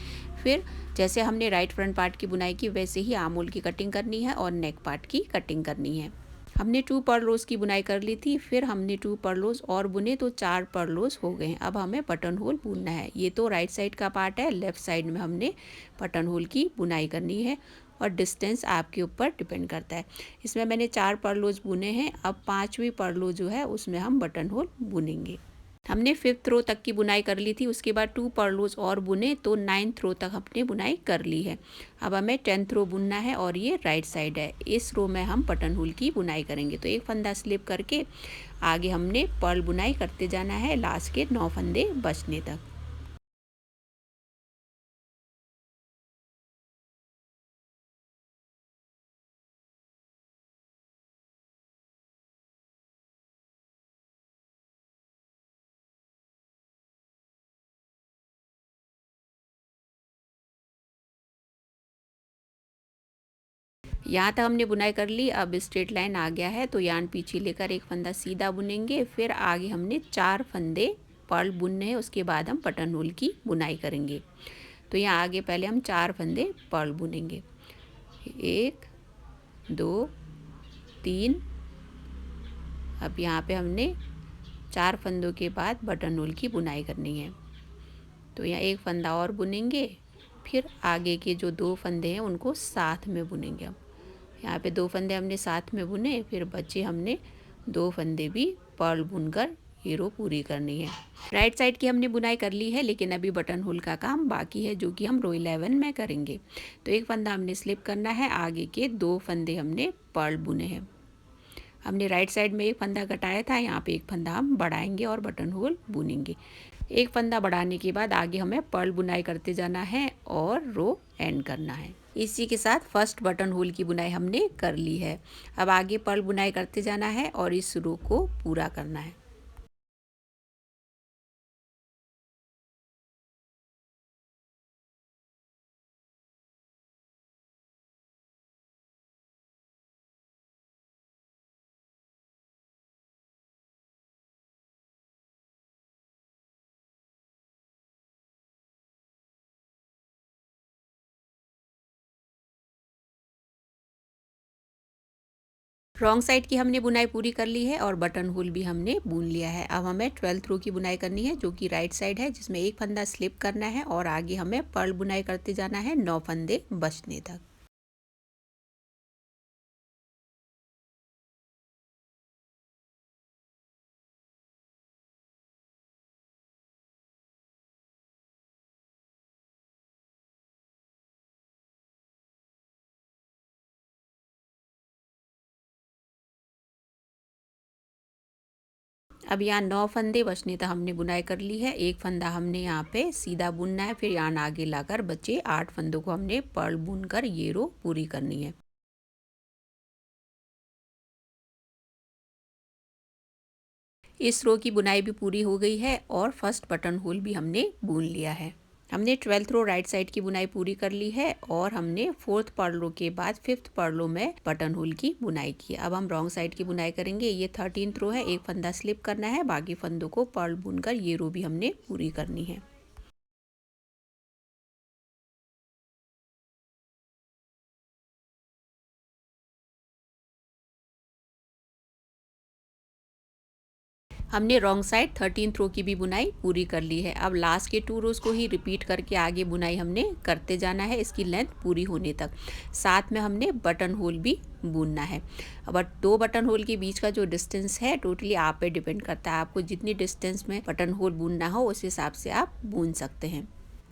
फिर जैसे हमने राइट फ्रंट पार्ट की बुनाई की वैसे ही आर्म होल की कटिंग करनी है और नेक पार्ट की कटिंग करनी है। हमने 2 पर्ल रोज़ की बुनाई कर ली थी, फिर हमने 2 पर्ल रोज़ और बुने तो 4 पर्ल रोज़ हो गए हैं। अब हमें बटन होल बुनना है। ये तो राइट साइड का पार्ट है, लेफ़्ट साइड में हमने बटन होल की बुनाई करनी है और डिस्टेंस आपके ऊपर डिपेंड करता है। इसमें मैंने 4 पर्ल रोज़ बुने हैं। अब 5वीं पर्ल रोज़ जो है उसमें हम बटन होल बुनेंगे। हमने 5th रो तक की बुनाई कर ली थी, उसके बाद 2 पर्ल रोज़ और बुने तो 9th रो तक हमने बुनाई कर ली है। अब हमें 10th रो बुनना है और ये राइट साइड है। इस रो में हम बटन होल की बुनाई करेंगे। तो एक फंदा स्लिप करके आगे हमने पर्ल बुनाई करते जाना है लास्ट के 9 फंदे बचने तक। यहाँ तक हमने बुनाई कर ली। अब स्ट्रेट लाइन आ गया है, तो यार्न पीछे लेकर एक फंदा सीधा बुनेंगे, फिर आगे हमने 4 फंदे पर्ल बुनने हैं, उसके बाद हम बटन होल की बुनाई करेंगे। तो यहाँ आगे पहले हम 4 फंदे पर्ल बुनेंगे, 1 2 3। अब यहाँ पे हमने 4 फंदों के बाद बटन होल की बुनाई करनी है। तो यहाँ एक फंदा और बुनेंगे, फिर आगे के जो 2 फंदे हैं उनको साथ में बुनेंगे हम। यहाँ पे 2 फंदे हमने साथ में बुने, फिर बचे हमने 2 फंदे भी पर्ल बुनकर ये रो पूरी करनी है। राइट साइड की हमने बुनाई कर ली है, लेकिन अभी बटन होल का काम बाकी है, जो कि हम रो 11 में करेंगे। तो एक फंदा हमने स्लिप करना है, आगे के 2 फंदे हमने पर्ल बुने हैं। हमने राइट साइड में एक फंदा घटाया था, यहाँ पे एक फंदा हम बढ़ाएंगे और बटन होल बुनेंगे। एक फंदा बढ़ाने के बाद आगे हमें पर्ल बुनाई करते जाना है और रो एंड करना है। इसी के साथ फर्स्ट बटन होल की बुनाई हमने कर ली है। अब आगे पर्ल बुनाई करते जाना है और इस रो को पूरा करना है। रॉन्ग साइड की हमने बुनाई पूरी कर ली है और बटन होल भी हमने बुन लिया है। अब हमें 12th रो की बुनाई करनी है जो कि राइट साइड है, जिसमें एक फंदा स्लिप करना है और आगे हमें पर्ल बुनाई करते जाना है 9 फंदे बचने तक। अब यहाँ 9 फंदे बचने तक हमने बुनाई कर ली है। एक फंदा हमने यहाँ पे सीधा बुनना है, फिर यहाँ आगे लाकर बचे 8 फंदों को हमने पर्ल बुनकर ये रो पूरी करनी है। इस रो की बुनाई भी पूरी हो गई है और फर्स्ट बटन होल भी हमने बुन लिया है। हमने 12th रो राइट साइड की बुनाई पूरी कर ली है और हमने 4th पर्ल रो के बाद 5th पर्ल रो में बटन होल की बुनाई की। अब हम रॉन्ग साइड की बुनाई करेंगे। ये 13th रो है, एक फंदा स्लिप करना है, बाकी फंदों को पर्ल बुनकर ये रो भी हमने पूरी करनी है। हमने रॉन्ग साइड 13th रो की भी बुनाई पूरी कर ली है। अब लास्ट के 2 रोज को ही रिपीट करके आगे बुनाई हमने करते जाना है इसकी लेंथ पूरी होने तक। साथ में हमने बटन होल भी बुनना है। अब 2 बटन होल के बीच का जो डिस्टेंस है टोटली आप पे डिपेंड करता है। आपको जितनी डिस्टेंस में बटन होल बुनना हो उस हिसाब से आप बुन सकते हैं।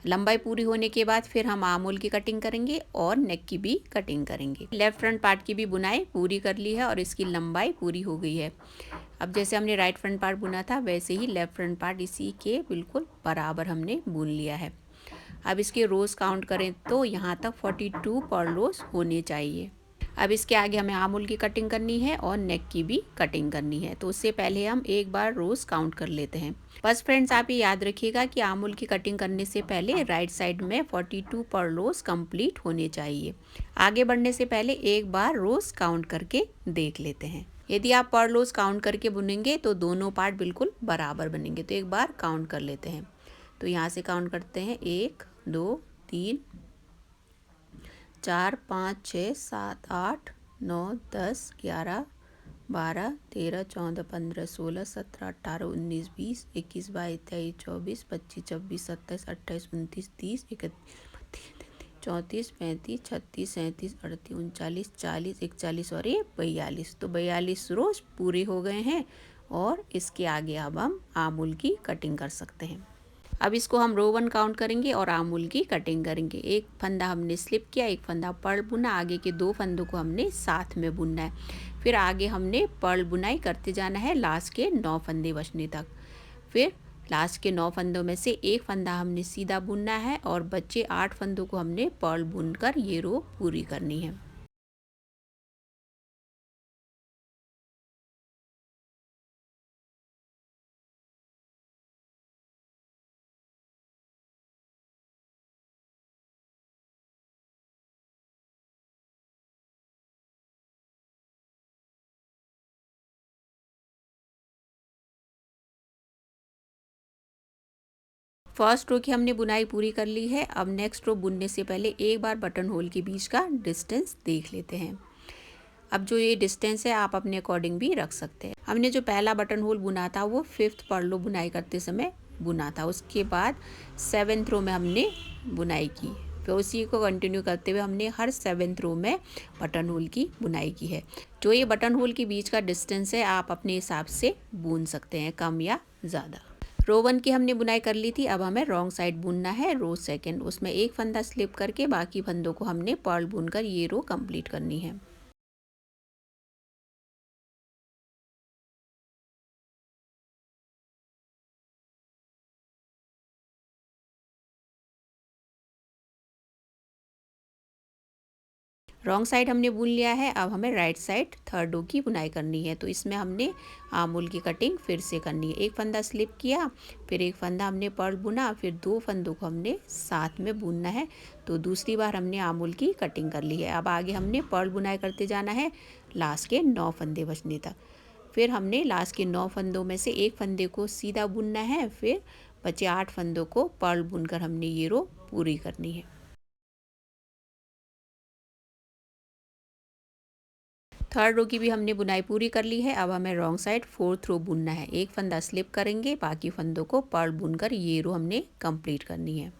लंबाई पूरी होने के बाद फिर हम आर्म होल की कटिंग करेंगे और नेक की भी कटिंग करेंगे। लेफ्ट फ्रंट पार्ट की भी बुनाई पूरी कर ली है और इसकी लंबाई पूरी हो गई है। अब जैसे हमने राइट फ्रंट पार्ट बुना था वैसे ही लेफ्ट फ्रंट पार्ट इसी के बिल्कुल बराबर हमने बुन लिया है। अब इसके रोज काउंट करें तो यहाँ तक 42 पर्ल रोज होने चाहिए। अब इसके आगे हमें आर्म होल की कटिंग करनी है और नेक की भी कटिंग करनी है, तो उससे पहले हम एक बार रोज काउंट कर लेते हैं। बस फ्रेंड्स, आप ये याद रखिएगा कि आर्म होल की कटिंग करने से पहले राइट साइड में 42 पर्ल रोज कंप्लीट होने चाहिए। आगे बढ़ने से पहले एक बार रोज काउंट करके देख लेते हैं। यदि आप पर्ल रोज काउंट करके बुनेंगे तो दोनों पार्ट बिल्कुल बराबर बनेंगे। तो एक बार काउंट कर लेते हैं। तो यहाँ से काउंट करते हैं 1 2 3 4 5 6 7 8 9 10 11 12 13 14 15 16 17 18 19 20 21 22 23 24 25 26 27 28 29 30 31 34 35 36 37 38 39 40 41 और ये 42। तो 42 रोज पूरे हो गए हैं और इसके आगे अब हम आर्म होल की कटिंग कर सकते हैं। अब इसको हम रो 1 काउंट करेंगे और आर्म होल की कटिंग करेंगे। एक फंदा हमने स्लिप किया, एक फंदा पर्ल बुना, आगे के 2 फंदों को हमने साथ में बुनना है। फिर आगे हमने पर्ल बुनाई करते जाना है लास्ट के 9 फंदे बचने तक। फिर लास्ट के 9 फंदों में से एक फंदा हमने सीधा बुनना है और बचे 8 फंदों को हमने पर्ल बुनकर ये रो पूरी करनी है। फर्स्ट रो की हमने बुनाई पूरी कर ली है। अब नेक्स्ट रो बुनने से पहले एक बार बटन होल के बीच का डिस्टेंस देख लेते हैं। अब जो ये डिस्टेंस है आप अपने अकॉर्डिंग भी रख सकते हैं। हमने जो पहला बटन होल बुना था वो 5th पर्ल रो बुनाई करते समय बुना था। उसके बाद 7th रो में हमने बुनाई की। फिर उसी को कंटिन्यू करते हुए हमने हर 7th रो में बटन होल की बुनाई की है। जो ये बटन होल के बीच का डिस्टेंस है आप अपने हिसाब से बुन सकते हैं, कम या ज़्यादा। रो 1 की हमने बुनाई कर ली थी। अब हमें रॉन्ग साइड बुनना है रो 2। उसमें एक फंदा स्लिप करके बाकी फंदों को हमने पर्ल बुनकर ये रो कंप्लीट करनी है। रॉन्ग साइड हमने बुन लिया है। अब हमें राइट साइड थर्ड रो की बुनाई करनी है। तो इसमें हमने आर्म होल की कटिंग फिर से करनी है। एक फंदा स्लिप किया, फिर एक फंदा हमने पर्ल बुना, फिर 2 फंदों को हमने साथ में बुनना है। तो दूसरी बार हमने आर्म होल की कटिंग कर ली है। अब आगे हमने पर्ल बुनाई करते जाना है लास्ट के 9 फंदे बचने तक। फिर हमने लास्ट के 9 फंदों में से एक फंदे को सीधा बुनना है, फिर बचे 8 फंदों को पर्ल बुनकर हमने ये रो पूरी करनी है। थर्ड रो की भी हमने बुनाई पूरी कर ली है। अब हमें रॉन्ग साइड फोर्थ रो बुनना है। एक फंदा स्लिप करेंगे, बाकी फंदों को पर्ल बुनकर ये रो हमने कंप्लीट करनी है।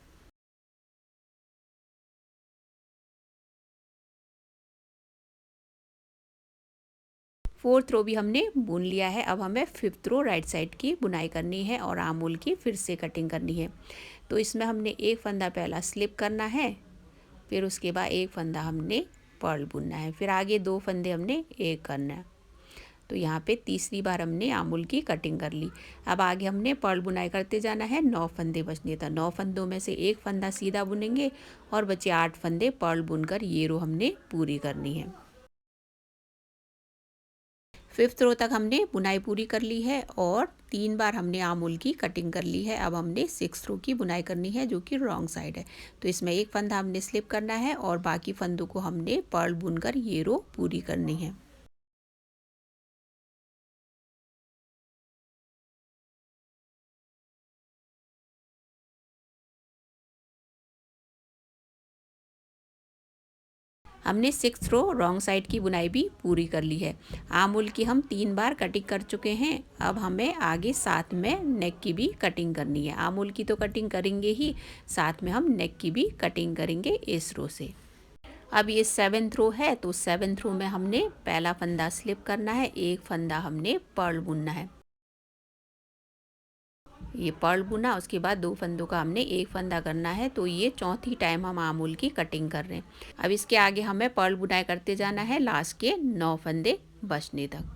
फोर्थ रो भी हमने बुन लिया है। अब हमें फिफ्थ रो राइट साइड की बुनाई करनी है और आर्म होल की फिर से कटिंग करनी है। तो इसमें हमने एक फंदा पहला स्लिप करना है, फिर उसके बाद एक फंदा हमने पर्ल बुनना है, फिर आगे 2 फंदे हमने एक करना है। तो यहाँ पे तीसरी बार हमने आर्म होल की कटिंग कर ली। अब आगे हमने पर्ल बुनाई करते जाना है। 9 फंदे बचने था। 9 फंदों में से एक फंदा सीधा बुनेंगे और बचे 8 फंदे पर्ल बुनकर ये रो हमने पूरी करनी है। फिफ्थ रो तक हमने बुनाई पूरी कर ली है और 3 बार हमने आर्म होल की कटिंग कर ली है। अब हमने सिक्स रो की बुनाई करनी है जो कि रॉन्ग साइड है। तो इसमें एक फंदा हमने स्लिप करना है और बाकी फंदों को हमने पर्ल बुनकर ये रो पूरी करनी है। हमने सिक्स रो रॉन्ग साइड की बुनाई भी पूरी कर ली है। आर्म होल की हम 3 बार कटिंग कर चुके हैं। अब हमें आगे साथ में नेक की भी कटिंग करनी है। आर्म होल की तो कटिंग करेंगे ही, साथ में हम नेक की भी कटिंग करेंगे इस रो से। अब ये 7th रो है, तो 7th रो में हमने पहला फंदा स्लिप करना है, एक फंदा हमने पर्ल बुनना है। ये पर्ल बुना, उसके बाद 2 फंदों का हमने एक फंदा करना है। तो ये चौथी टाइम हम आर्म होल की कटिंग कर रहे हैं। अब इसके आगे हमें पर्ल बुनाई करते जाना है लास्ट के 9 फंदे बचने तक।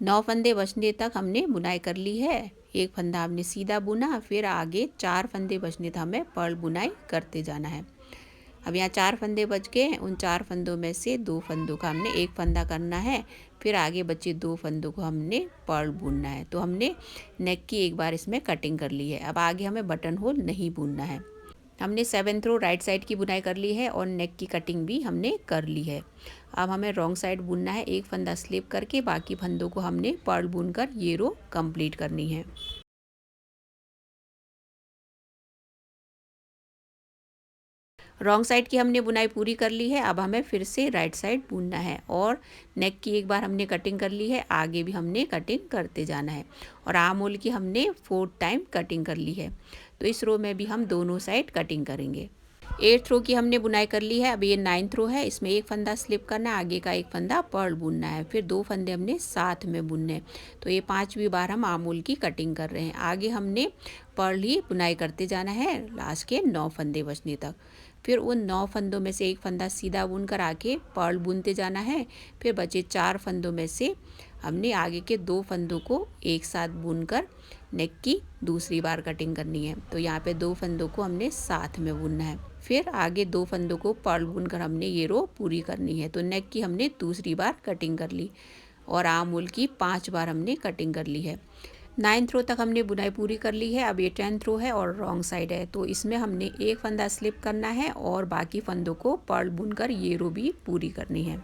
नौ फंदे बचने तक हमने बुनाई कर ली है। एक फंदा हमने सीधा बुना, फिर आगे 4 फंदे बचने तक हमें पर्ल बुनाई करते जाना है। अब यहाँ 4 फंदे बच गए। उन 4 फंदों में से 2 फंदों का हमने एक फंदा करना है, फिर आगे बचे 2 फंदों को हमने पर्ल बुनना है। तो हमने नेक की एक बार इसमें कटिंग कर ली है। अब आगे हमें बटन होल नहीं बुनना है। हमने 7th रो राइट साइड की बुनाई कर ली है और नेक की कटिंग भी हमने कर ली है। अब हमें रॉन्ग साइड बुनना है। एक फंदा स्लिप करके बाकी फंदों को हमने पर्ल बुनकर ये रो कंप्लीट करनी है। रॉन्ग साइड की हमने बुनाई पूरी कर ली है। अब हमें फिर से राइट साइड बुनना है और नेक की एक बार हमने कटिंग कर ली है, आगे भी हमने कटिंग करते जाना है। और आर्म होल की हमने 4th टाइम कटिंग कर ली है। तो इस रो में भी हम दोनों साइड कटिंग करेंगे। 8th रो की हमने बुनाई कर ली है। अब ये 9th रो है, इसमें एक फंदा स्लिप करना है, आगे का एक फंदा पर्ल बुनना है, फिर 2 फंदे हमने साथ में बुनने हैं। तो ये 5वीं बार हम आर्म होल की कटिंग कर रहे हैं। आगे हमने पर्ल ही बुनाई करते जाना है लास्ट के 9 फंदे बचने तक। फिर उन 9 फंदों में से एक फंदा सीधा बुनकर आगे पर्ल बुनते जाना है। फिर बचे 4 फंदों में से हमने आगे के 2 फंदों को एक साथ बुनकर नेक की दूसरी बार कटिंग करनी है। तो यहाँ पे 2 फंदों को हमने साथ में बुनना है, फिर आगे 2 फंदों को पर्ल बुनकर हमने ये रो पूरी करनी है। तो नेक की हमने दूसरी बार कटिंग कर ली और आर्म होल की 5 बार हमने कटिंग कर ली है। 9th रो तक हमने बुनाई पूरी कर ली है। अब ये 10th रो है और रॉन्ग साइड है। तो इसमें हमने एक फंदा स्लिप करना है और बाकी फंदों को पर्ल बुनकर ये रो भी पूरी करनी है।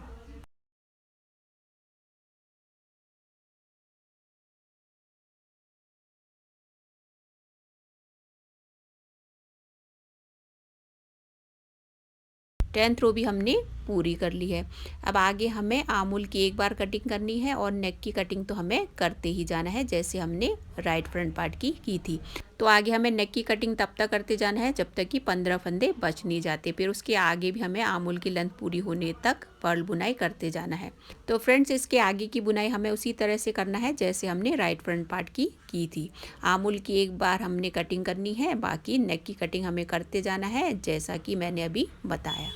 टेंथ रो भी हमने पूरी कर ली है। अब आगे हमें आर्म होल की एक बार कटिंग करनी है और नेक की कटिंग तो हमें करते ही जाना है जैसे हमने राइट फ्रंट पार्ट की थी। तो आगे हमें नेक की कटिंग तब तक करते जाना है जब तक कि 15 फंदे बच नहीं जाते। फिर उसके आगे भी हमें आर्म होल की लेंथ पूरी होने तक पर्ल बुनाई करते जाना है। तो फ्रेंड्स, इसके आगे की बुनाई हमें उसी तरह से करना है जैसे हमने राइट फ्रंट पार्ट की थी। आर्म होल की एक बार हमने कटिंग करनी है, बाकी नेक की कटिंग हमें करते जाना है जैसा कि मैंने अभी बताया।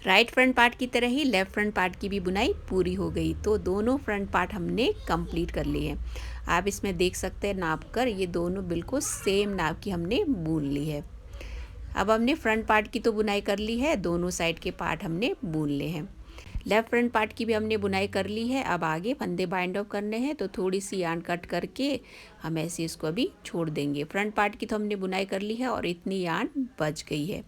राइट फ्रंट पार्ट की तरह ही लेफ़्ट फ्रंट पार्ट की भी बुनाई पूरी हो गई। तो दोनों फ्रंट पार्ट हमने कंप्लीट कर लिए हैं। आप इसमें देख सकते हैं नाप कर, ये दोनों बिल्कुल सेम नाप की हमने बुन ली है। अब हमने फ्रंट पार्ट की तो बुनाई कर ली है, दोनों साइड के पार्ट हमने बुन लिए हैं। लेफ़्ट फ्रंट पार्ट की भी हमने बुनाई कर ली है। अब आगे फंदे बाइंड ऑफ करने हैं, तो थोड़ी सी यार्न कट करके हम ऐसे इसको अभी छोड़ देंगे। फ्रंट पार्ट की तो हमने बुनाई कर ली है और इतनी यार्न बच गई है।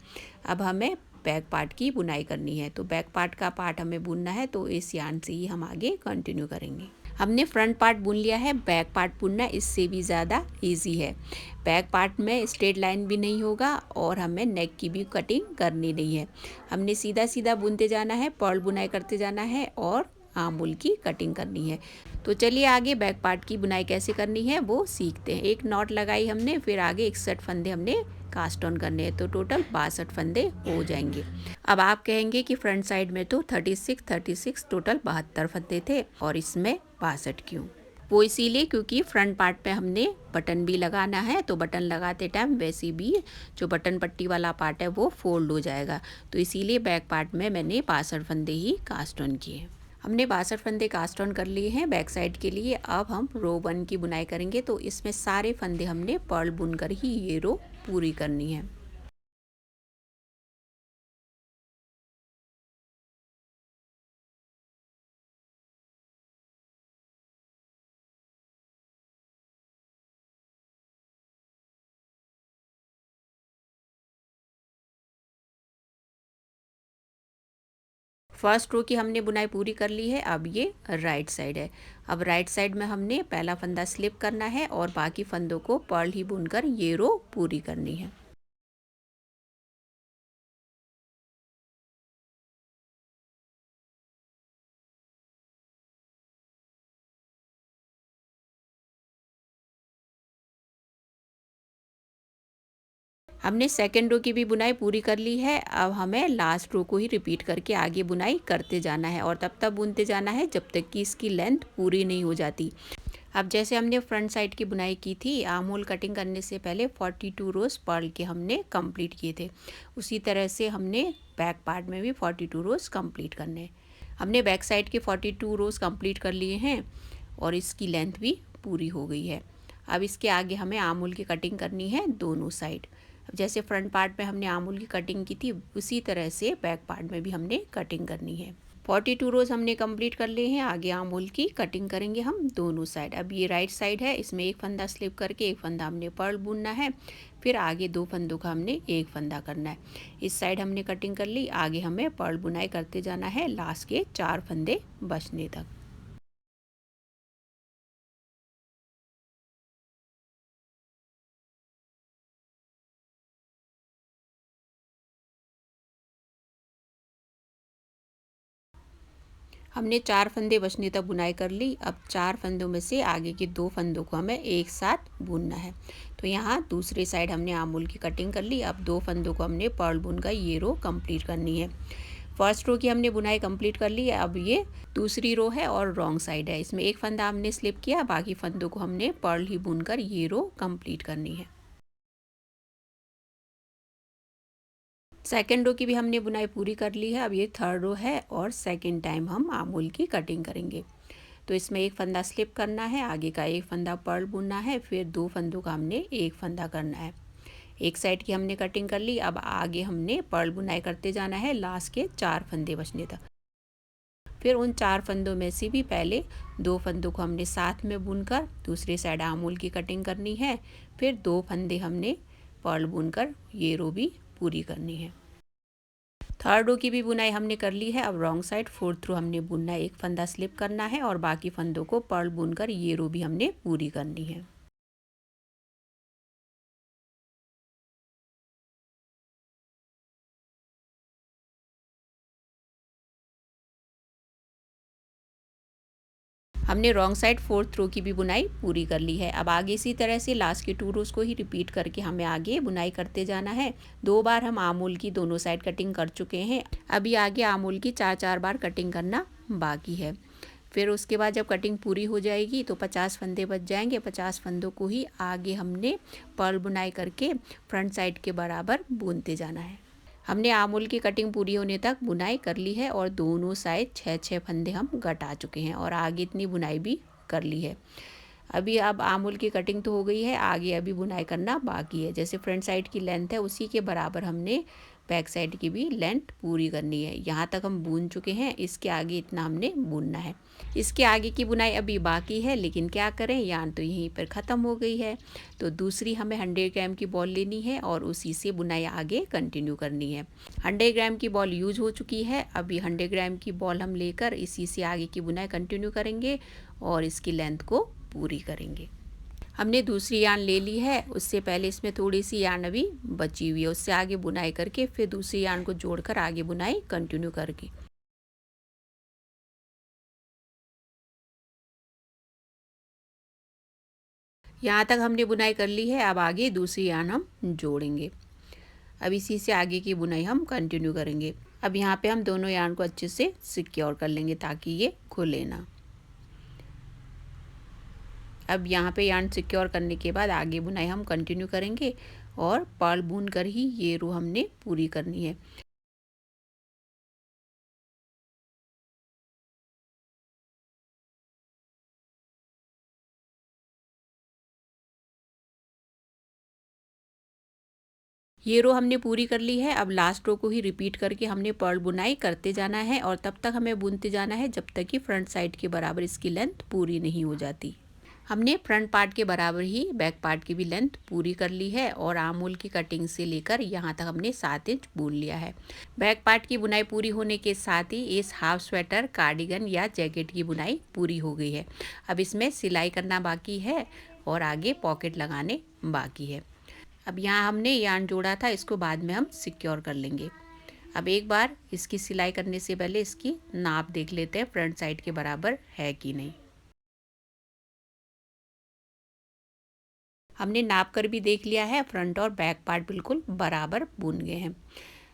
अब हमें बैक पार्ट की बुनाई करनी है, तो बैक पार्ट का पार्ट हमें बुनना है, तो इस यार्न से ही हम आगे कंटिन्यू करेंगे। हमने फ्रंट पार्ट बुन लिया है, बैक पार्ट बुनना इससे भी ज़्यादा इजी है। बैक पार्ट में स्ट्रेट लाइन भी नहीं होगा और हमें नेक की भी कटिंग करनी नहीं है। हमने सीधा सीधा बुनते जाना है, पर्ल बुनाई करते जाना है और आमूल की कटिंग करनी है। तो चलिए आगे बैक पार्ट की बुनाई कैसे करनी है वो सीखते हैं। एक नॉट लगाई हमने, फिर आगे 61 फंदे हमने कास्ट ऑन करने हैं, तो टोटल 62 फंदे हो जाएंगे। अब आप कहेंगे कि फ्रंट साइड में तो 36 टोटल 72 फंदे थे और इसमें 62 क्यों? वो इसीलिए क्योंकि फ्रंट पार्ट पे हमने बटन भी लगाना है, तो बटन लगाते टाइम वैसे भी जो बटन पट्टी वाला पार्ट है वो फोल्ड हो जाएगा, तो इसीलिए बैक पार्ट में मैंने 62 फंदे ही कास्ट ऑन किए। हमने 62 फंदे कास्ट ऑन कर लिए हैं बैक साइड के लिए। अब हम रो 1 की बुनाई करेंगे, तो इसमें सारे फंदे हमने पर्ल बुनकर ही ये रो पूरी करनी है। फर्स्ट रो की हमने बुनाई पूरी कर ली है। अब ये राइट साइड है। अब राइट साइड में हमने पहला फंदा स्लिप करना है और बाकी फंदों को पर्ल ही बुनकर ये रो पूरी करनी है। हमने सेकेंड रो की भी बुनाई पूरी कर ली है। अब हमें लास्ट रो को ही रिपीट करके आगे बुनाई करते जाना है और तब तक बुनते जाना है जब तक कि इसकी लेंथ पूरी नहीं हो जाती। अब जैसे हमने फ्रंट साइड की बुनाई की थी, आर्म होल कटिंग करने से पहले 42 रोज़ पर्ल के हमने कंप्लीट किए थे, उसी तरह से हमने बैक पार्ट में भी 42 रोज़ कंप्लीट करने हैं। हमने बैक साइड के 42 रोज़ कंप्लीट कर लिए हैं और इसकी लेंथ भी पूरी हो गई है। अब इसके आगे हमें आर्म होल की कटिंग करनी है दोनों साइड। अब जैसे फ्रंट पार्ट में हमने आर्म होल की कटिंग की थी, उसी तरह से बैक पार्ट में भी हमने कटिंग करनी है। 42 रोज़ हमने कंप्लीट कर लिए हैं। आगे आर्म होल की कटिंग करेंगे हम दोनों साइड। अब ये राइट साइड है, इसमें एक फंदा स्लिप करके एक फंदा हमने पर्ल बुनना है, फिर आगे दो फंदों का हमने एक फंदा करना है। इस साइड हमने कटिंग कर ली, आगे हमें पर्ल बुनाई करते जाना है लास्ट के 4 फंदे बचने तक। हमने 4 फंदे बचने तक बुनाई कर ली। अब 4 फंदों में से आगे के 2 फंदों को हमें एक साथ बुनना है। तो यहाँ दूसरी साइड हमने आर्म होल की कटिंग कर ली। अब 2 फंदों को हमने पर्ल बुनकर ये रो कंप्लीट करनी है। फर्स्ट रो की हमने बुनाई कंप्लीट कर ली है। अब ये दूसरी रो है और रॉन्ग साइड है, इसमें एक फंदा हमने स्लिप किया, बाकी फंदों को हमने पर्ल ही बुनकर ये रो कंप्लीट करनी है। सेकेंड रो की भी हमने बुनाई पूरी कर ली है। अब ये थर्ड रो है और सेकेंड टाइम हम आर्म होल की कटिंग करेंगे। तो इसमें एक फंदा स्लिप करना है, आगे का एक फंदा पर्ल बुनना है, फिर 2 फंदों का हमने एक फंदा करना है। एक साइड की हमने कटिंग कर ली। अब आगे हमने पर्ल बुनाई करते जाना है लास्ट के 4 फंदे बचने तक। फिर उन 4 फंदों में से भी पहले 2 फंदों को हमने साथ में बुनकर दूसरी साइड आर्म होल की कटिंग करनी है, फिर 2 फंदे हमने पर्ल बुनकर ये रो भी पूरी करनी है। थर्ड रो की भी बुनाई हमने कर ली है। अब रॉन्ग साइड फोर्थ रो हमने बुनना है, एक फंदा स्लिप करना है और बाकी फंदों को पर्ल बुनकर ये रो भी हमने पूरी करनी है। हमने रॉन्ग साइड फोर्थ रो की भी बुनाई पूरी कर ली है। अब आगे इसी तरह से लास्ट के 2 रोज को ही रिपीट करके हमें आगे बुनाई करते जाना है। 2 बार हम आर्म होल की दोनों साइड कटिंग कर चुके हैं, अभी आगे आर्म होल की 4-4 बार कटिंग करना बाकी है। फिर उसके बाद जब कटिंग पूरी हो जाएगी तो 50 फंदे बच जाएंगे। 50 फंदों को ही आगे हमने पर्ल बुनाई करके फ्रंट साइड के बराबर बुनते जाना है। हमने आमूल की कटिंग पूरी होने तक बुनाई कर ली है और दोनों साइड 6-6 फंदे हम घटा चुके हैं और आगे इतनी बुनाई भी कर ली है। अभी अब आमूल की कटिंग तो हो गई है, आगे अभी बुनाई करना बाकी है। जैसे फ्रंट साइड की लेंथ है उसी के बराबर हमने बैक साइड की भी लेंथ पूरी करनी है। यहाँ तक हम बुन चुके हैं, इसके आगे इतना हमने बुनना है। इसके आगे की बुनाई अभी बाकी है, लेकिन क्या करें, यान तो यहीं पर ख़त्म हो गई है। तो दूसरी हमें 100 ग्राम की बॉल लेनी है और उसी से बुनाई आगे कंटिन्यू करनी है। 100 ग्राम की बॉल यूज हो चुकी है, अभी 100 ग्राम की बॉल हम लेकर इसी से आगे की बुनाई कंटिन्यू करेंगे और इसकी लेंथ को पूरी करेंगे। हमने दूसरी यान ले ली है, उससे पहले इसमें थोड़ी सी यान अभी बची हुई है, उससे आगे बुनाई करके फिर दूसरी यान को जोड़कर आगे बुनाई कंटिन्यू करके। यहाँ तक हमने बुनाई कर ली है, अब आगे दूसरी यान हम जोड़ेंगे। अब इसी से आगे की बुनाई हम कंटिन्यू करेंगे। अब यहाँ पे हम दोनों यान को अच्छे से सिक्योर कर लेंगे ताकि ये खुले ना। अब यहाँ पे यान सिक्योर करने के बाद आगे बुनाई हम कंटिन्यू करेंगे और पर्ल बुन कर ही ये रो हमने पूरी करनी है। ये रो हमने पूरी कर ली है, अब लास्ट रो को ही रिपीट करके हमने पर्ल बुनाई करते जाना है और तब तक हमें बुनते जाना है जब तक कि फ्रंट साइड के बराबर इसकी लेंथ पूरी नहीं हो जाती। हमने फ्रंट पार्ट के बराबर ही बैक पार्ट की भी लेंथ पूरी कर ली है और आमूल की कटिंग से लेकर यहाँ तक हमने 7 इंच बुन लिया है। बैक पार्ट की बुनाई पूरी होने के साथ ही इस हाफ स्वेटर, कार्डिगन या जैकेट की बुनाई पूरी हो गई है। अब इसमें सिलाई करना बाकी है और आगे पॉकेट लगाने बाकी है। अब यहाँ हमने यान जोड़ा था, इसको बाद में हम सिक्योर कर लेंगे। अब एक बार इसकी सिलाई करने से पहले इसकी नाप देख लेते हैं फ्रंट साइड के बराबर है कि नहीं। हमने नाप कर भी देख लिया है, फ्रंट और बैक पार्ट बिल्कुल बराबर बुन गए हैं।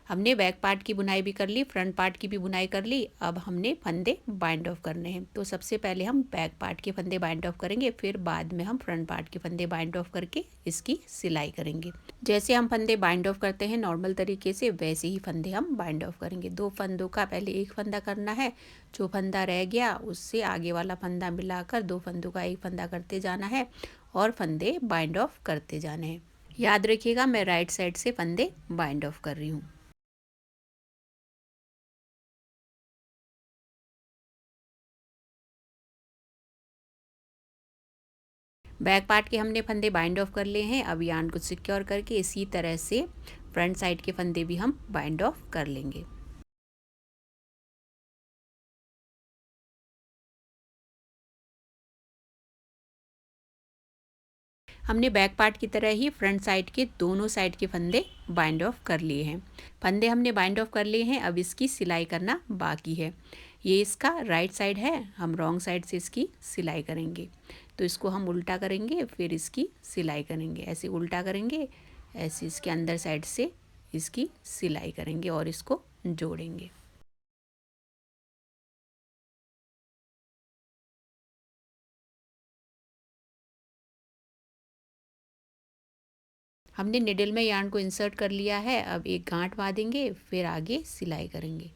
हमने बैक पार्ट की बुनाई भी कर ली, फ्रंट पार्ट की भी बुनाई कर ली। अब हमने फंदे बाइंड ऑफ करने हैं, तो सबसे पहले हम बैक पार्ट के फंदे बाइंड ऑफ करेंगे, फिर बाद में हम फ्रंट पार्ट के फंदे बाइंड ऑफ करके इसकी सिलाई करेंगे। जैसे हम फंदे बाइंड ऑफ करते हैं नॉर्मल तरीके से, वैसे ही फंदे हम बाइंड ऑफ करेंगे। 2 फंदों का पहले एक फंदा करना है, जो फंदा रह गया उससे आगे वाला फंदा मिलाकर 2 फंदों का एक फंदा करते जाना है और फंदे बाइंड ऑफ करते जाने हैं। याद रखिएगा मैं राइट साइड से फंदे बाइंड ऑफ कर रही हूँ। बैक पार्ट के हमने फंदे बाइंड ऑफ कर लिए हैं, अब यान को सिक्योर करके इसी तरह से फ्रंट साइड के फंदे भी हम बाइंड ऑफ कर लेंगे। हमने बैक पार्ट की तरह ही फ्रंट साइड के दोनों साइड के फंदे बाइंड ऑफ कर लिए हैं। फंदे हमने बाइंड ऑफ कर लिए हैं, अब इसकी सिलाई करना बाकी है। ये इसका राइट साइड है, हम रॉन्ग साइड से इसकी सिलाई करेंगे। तो इसको हम उल्टा करेंगे, फिर इसकी सिलाई करेंगे। ऐसे उल्टा करेंगे, ऐसे इसके अंदर साइड से इसकी सिलाई करेंगे और इसको जोड़ेंगे। हमने निडल में यार्न को इंसर्ट कर लिया है, अब एक गांठ बांधेंगे, फिर आगे सिलाई करेंगे।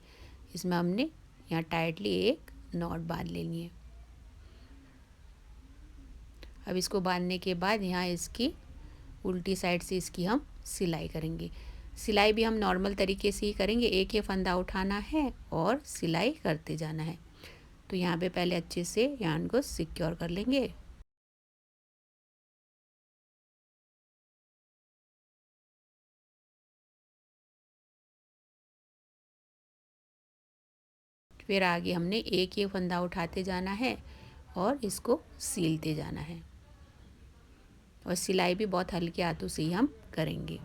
इसमें हमने यहाँ टाइटली एक नॉट बांध लेनी है। अब इसको बांधने के बाद यहाँ इसकी उल्टी साइड से इसकी हम सिलाई करेंगे। सिलाई भी हम नॉर्मल तरीके से ही करेंगे, एक ही फंदा उठाना है और सिलाई करते जाना है। तो यहाँ पे पहले अच्छे से यार्न को सिक्योर कर लेंगे। फिर आगे हमने एक ही फंदा उठाते जाना है और इसको सीलते जाना है और सिलाई भी बहुत हल्के हाथों से ही हम करेंगे।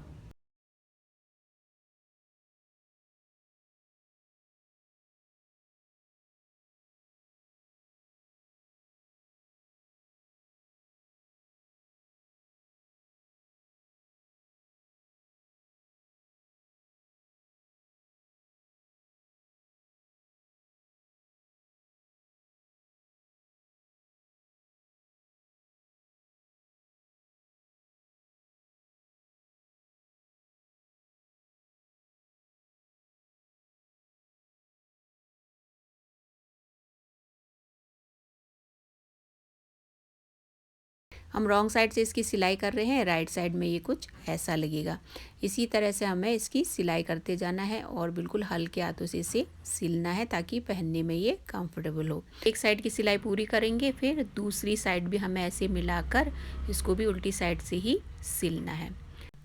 हम रॉन्ग साइड से इसकी सिलाई कर रहे हैं, राइट साइड में ये कुछ ऐसा लगेगा। इसी तरह से हमें इसकी सिलाई करते जाना है और बिल्कुल हल्के हाथों से इसे सिलना है ताकि पहनने में ये कंफर्टेबल हो। एक साइड की सिलाई पूरी करेंगे, फिर दूसरी साइड भी हमें ऐसे मिलाकर इसको भी उल्टी साइड से ही सिलना है।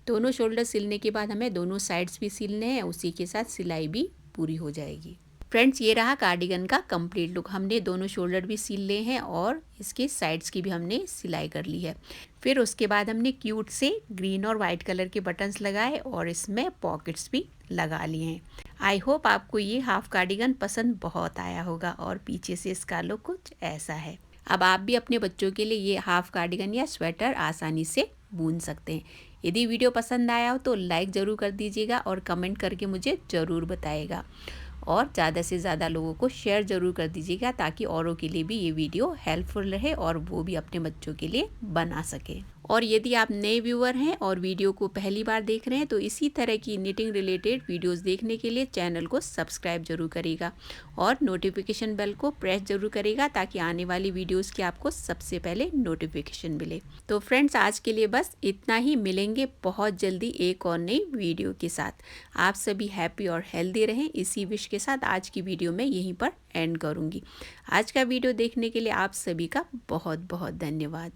दोनों शोल्डर सिलने के बाद हमें दोनों साइड्स भी सिलने हैं, उसी के साथ सिलाई भी पूरी हो जाएगी। फ्रेंड्स, ये रहा कार्डिगन का कंप्लीट लुक। हमने दोनों शोल्डर भी सिल लिए हैं और इसके साइड्स की भी हमने सिलाई कर ली है। फिर उसके बाद हमने क्यूट से ग्रीन और वाइट कलर के बटन्स लगाए और इसमें पॉकेट्स भी लगा लिए हैं। आई होप आपको ये हाफ कार्डिगन पसंद बहुत आया होगा और पीछे से इसका लुक कुछ ऐसा है। अब आप भी अपने बच्चों के लिए ये हाफ कार्डिगन या स्वेटर आसानी से बुन सकते हैं। यदि वीडियो पसंद आया हो तो लाइक ज़रूर कर दीजिएगा और कमेंट करके मुझे ज़रूर बताइएगा, और ज़्यादा से ज़्यादा लोगों को शेयर ज़रूर कर दीजिएगा ताकि औरों के लिए भी ये वीडियो हेल्पफुल रहे और वो भी अपने बच्चों के लिए बना सके। और यदि आप नए व्यूअर हैं और वीडियो को पहली बार देख रहे हैं तो इसी तरह की निटिंग रिलेटेड वीडियोस देखने के लिए चैनल को सब्सक्राइब जरूर करिएगा और नोटिफिकेशन बेल को प्रेस जरूर करिएगा ताकि आने वाली वीडियोस की आपको सबसे पहले नोटिफिकेशन मिले। तो फ्रेंड्स, आज के लिए बस इतना ही। मिलेंगे बहुत जल्दी एक और नई वीडियो के साथ। आप सभी हैप्पी और हेल्दी रहें, इसी विश के साथ आज की वीडियो में यहीं पर एंड करूँगी। आज का वीडियो देखने के लिए आप सभी का बहुत बहुत धन्यवाद।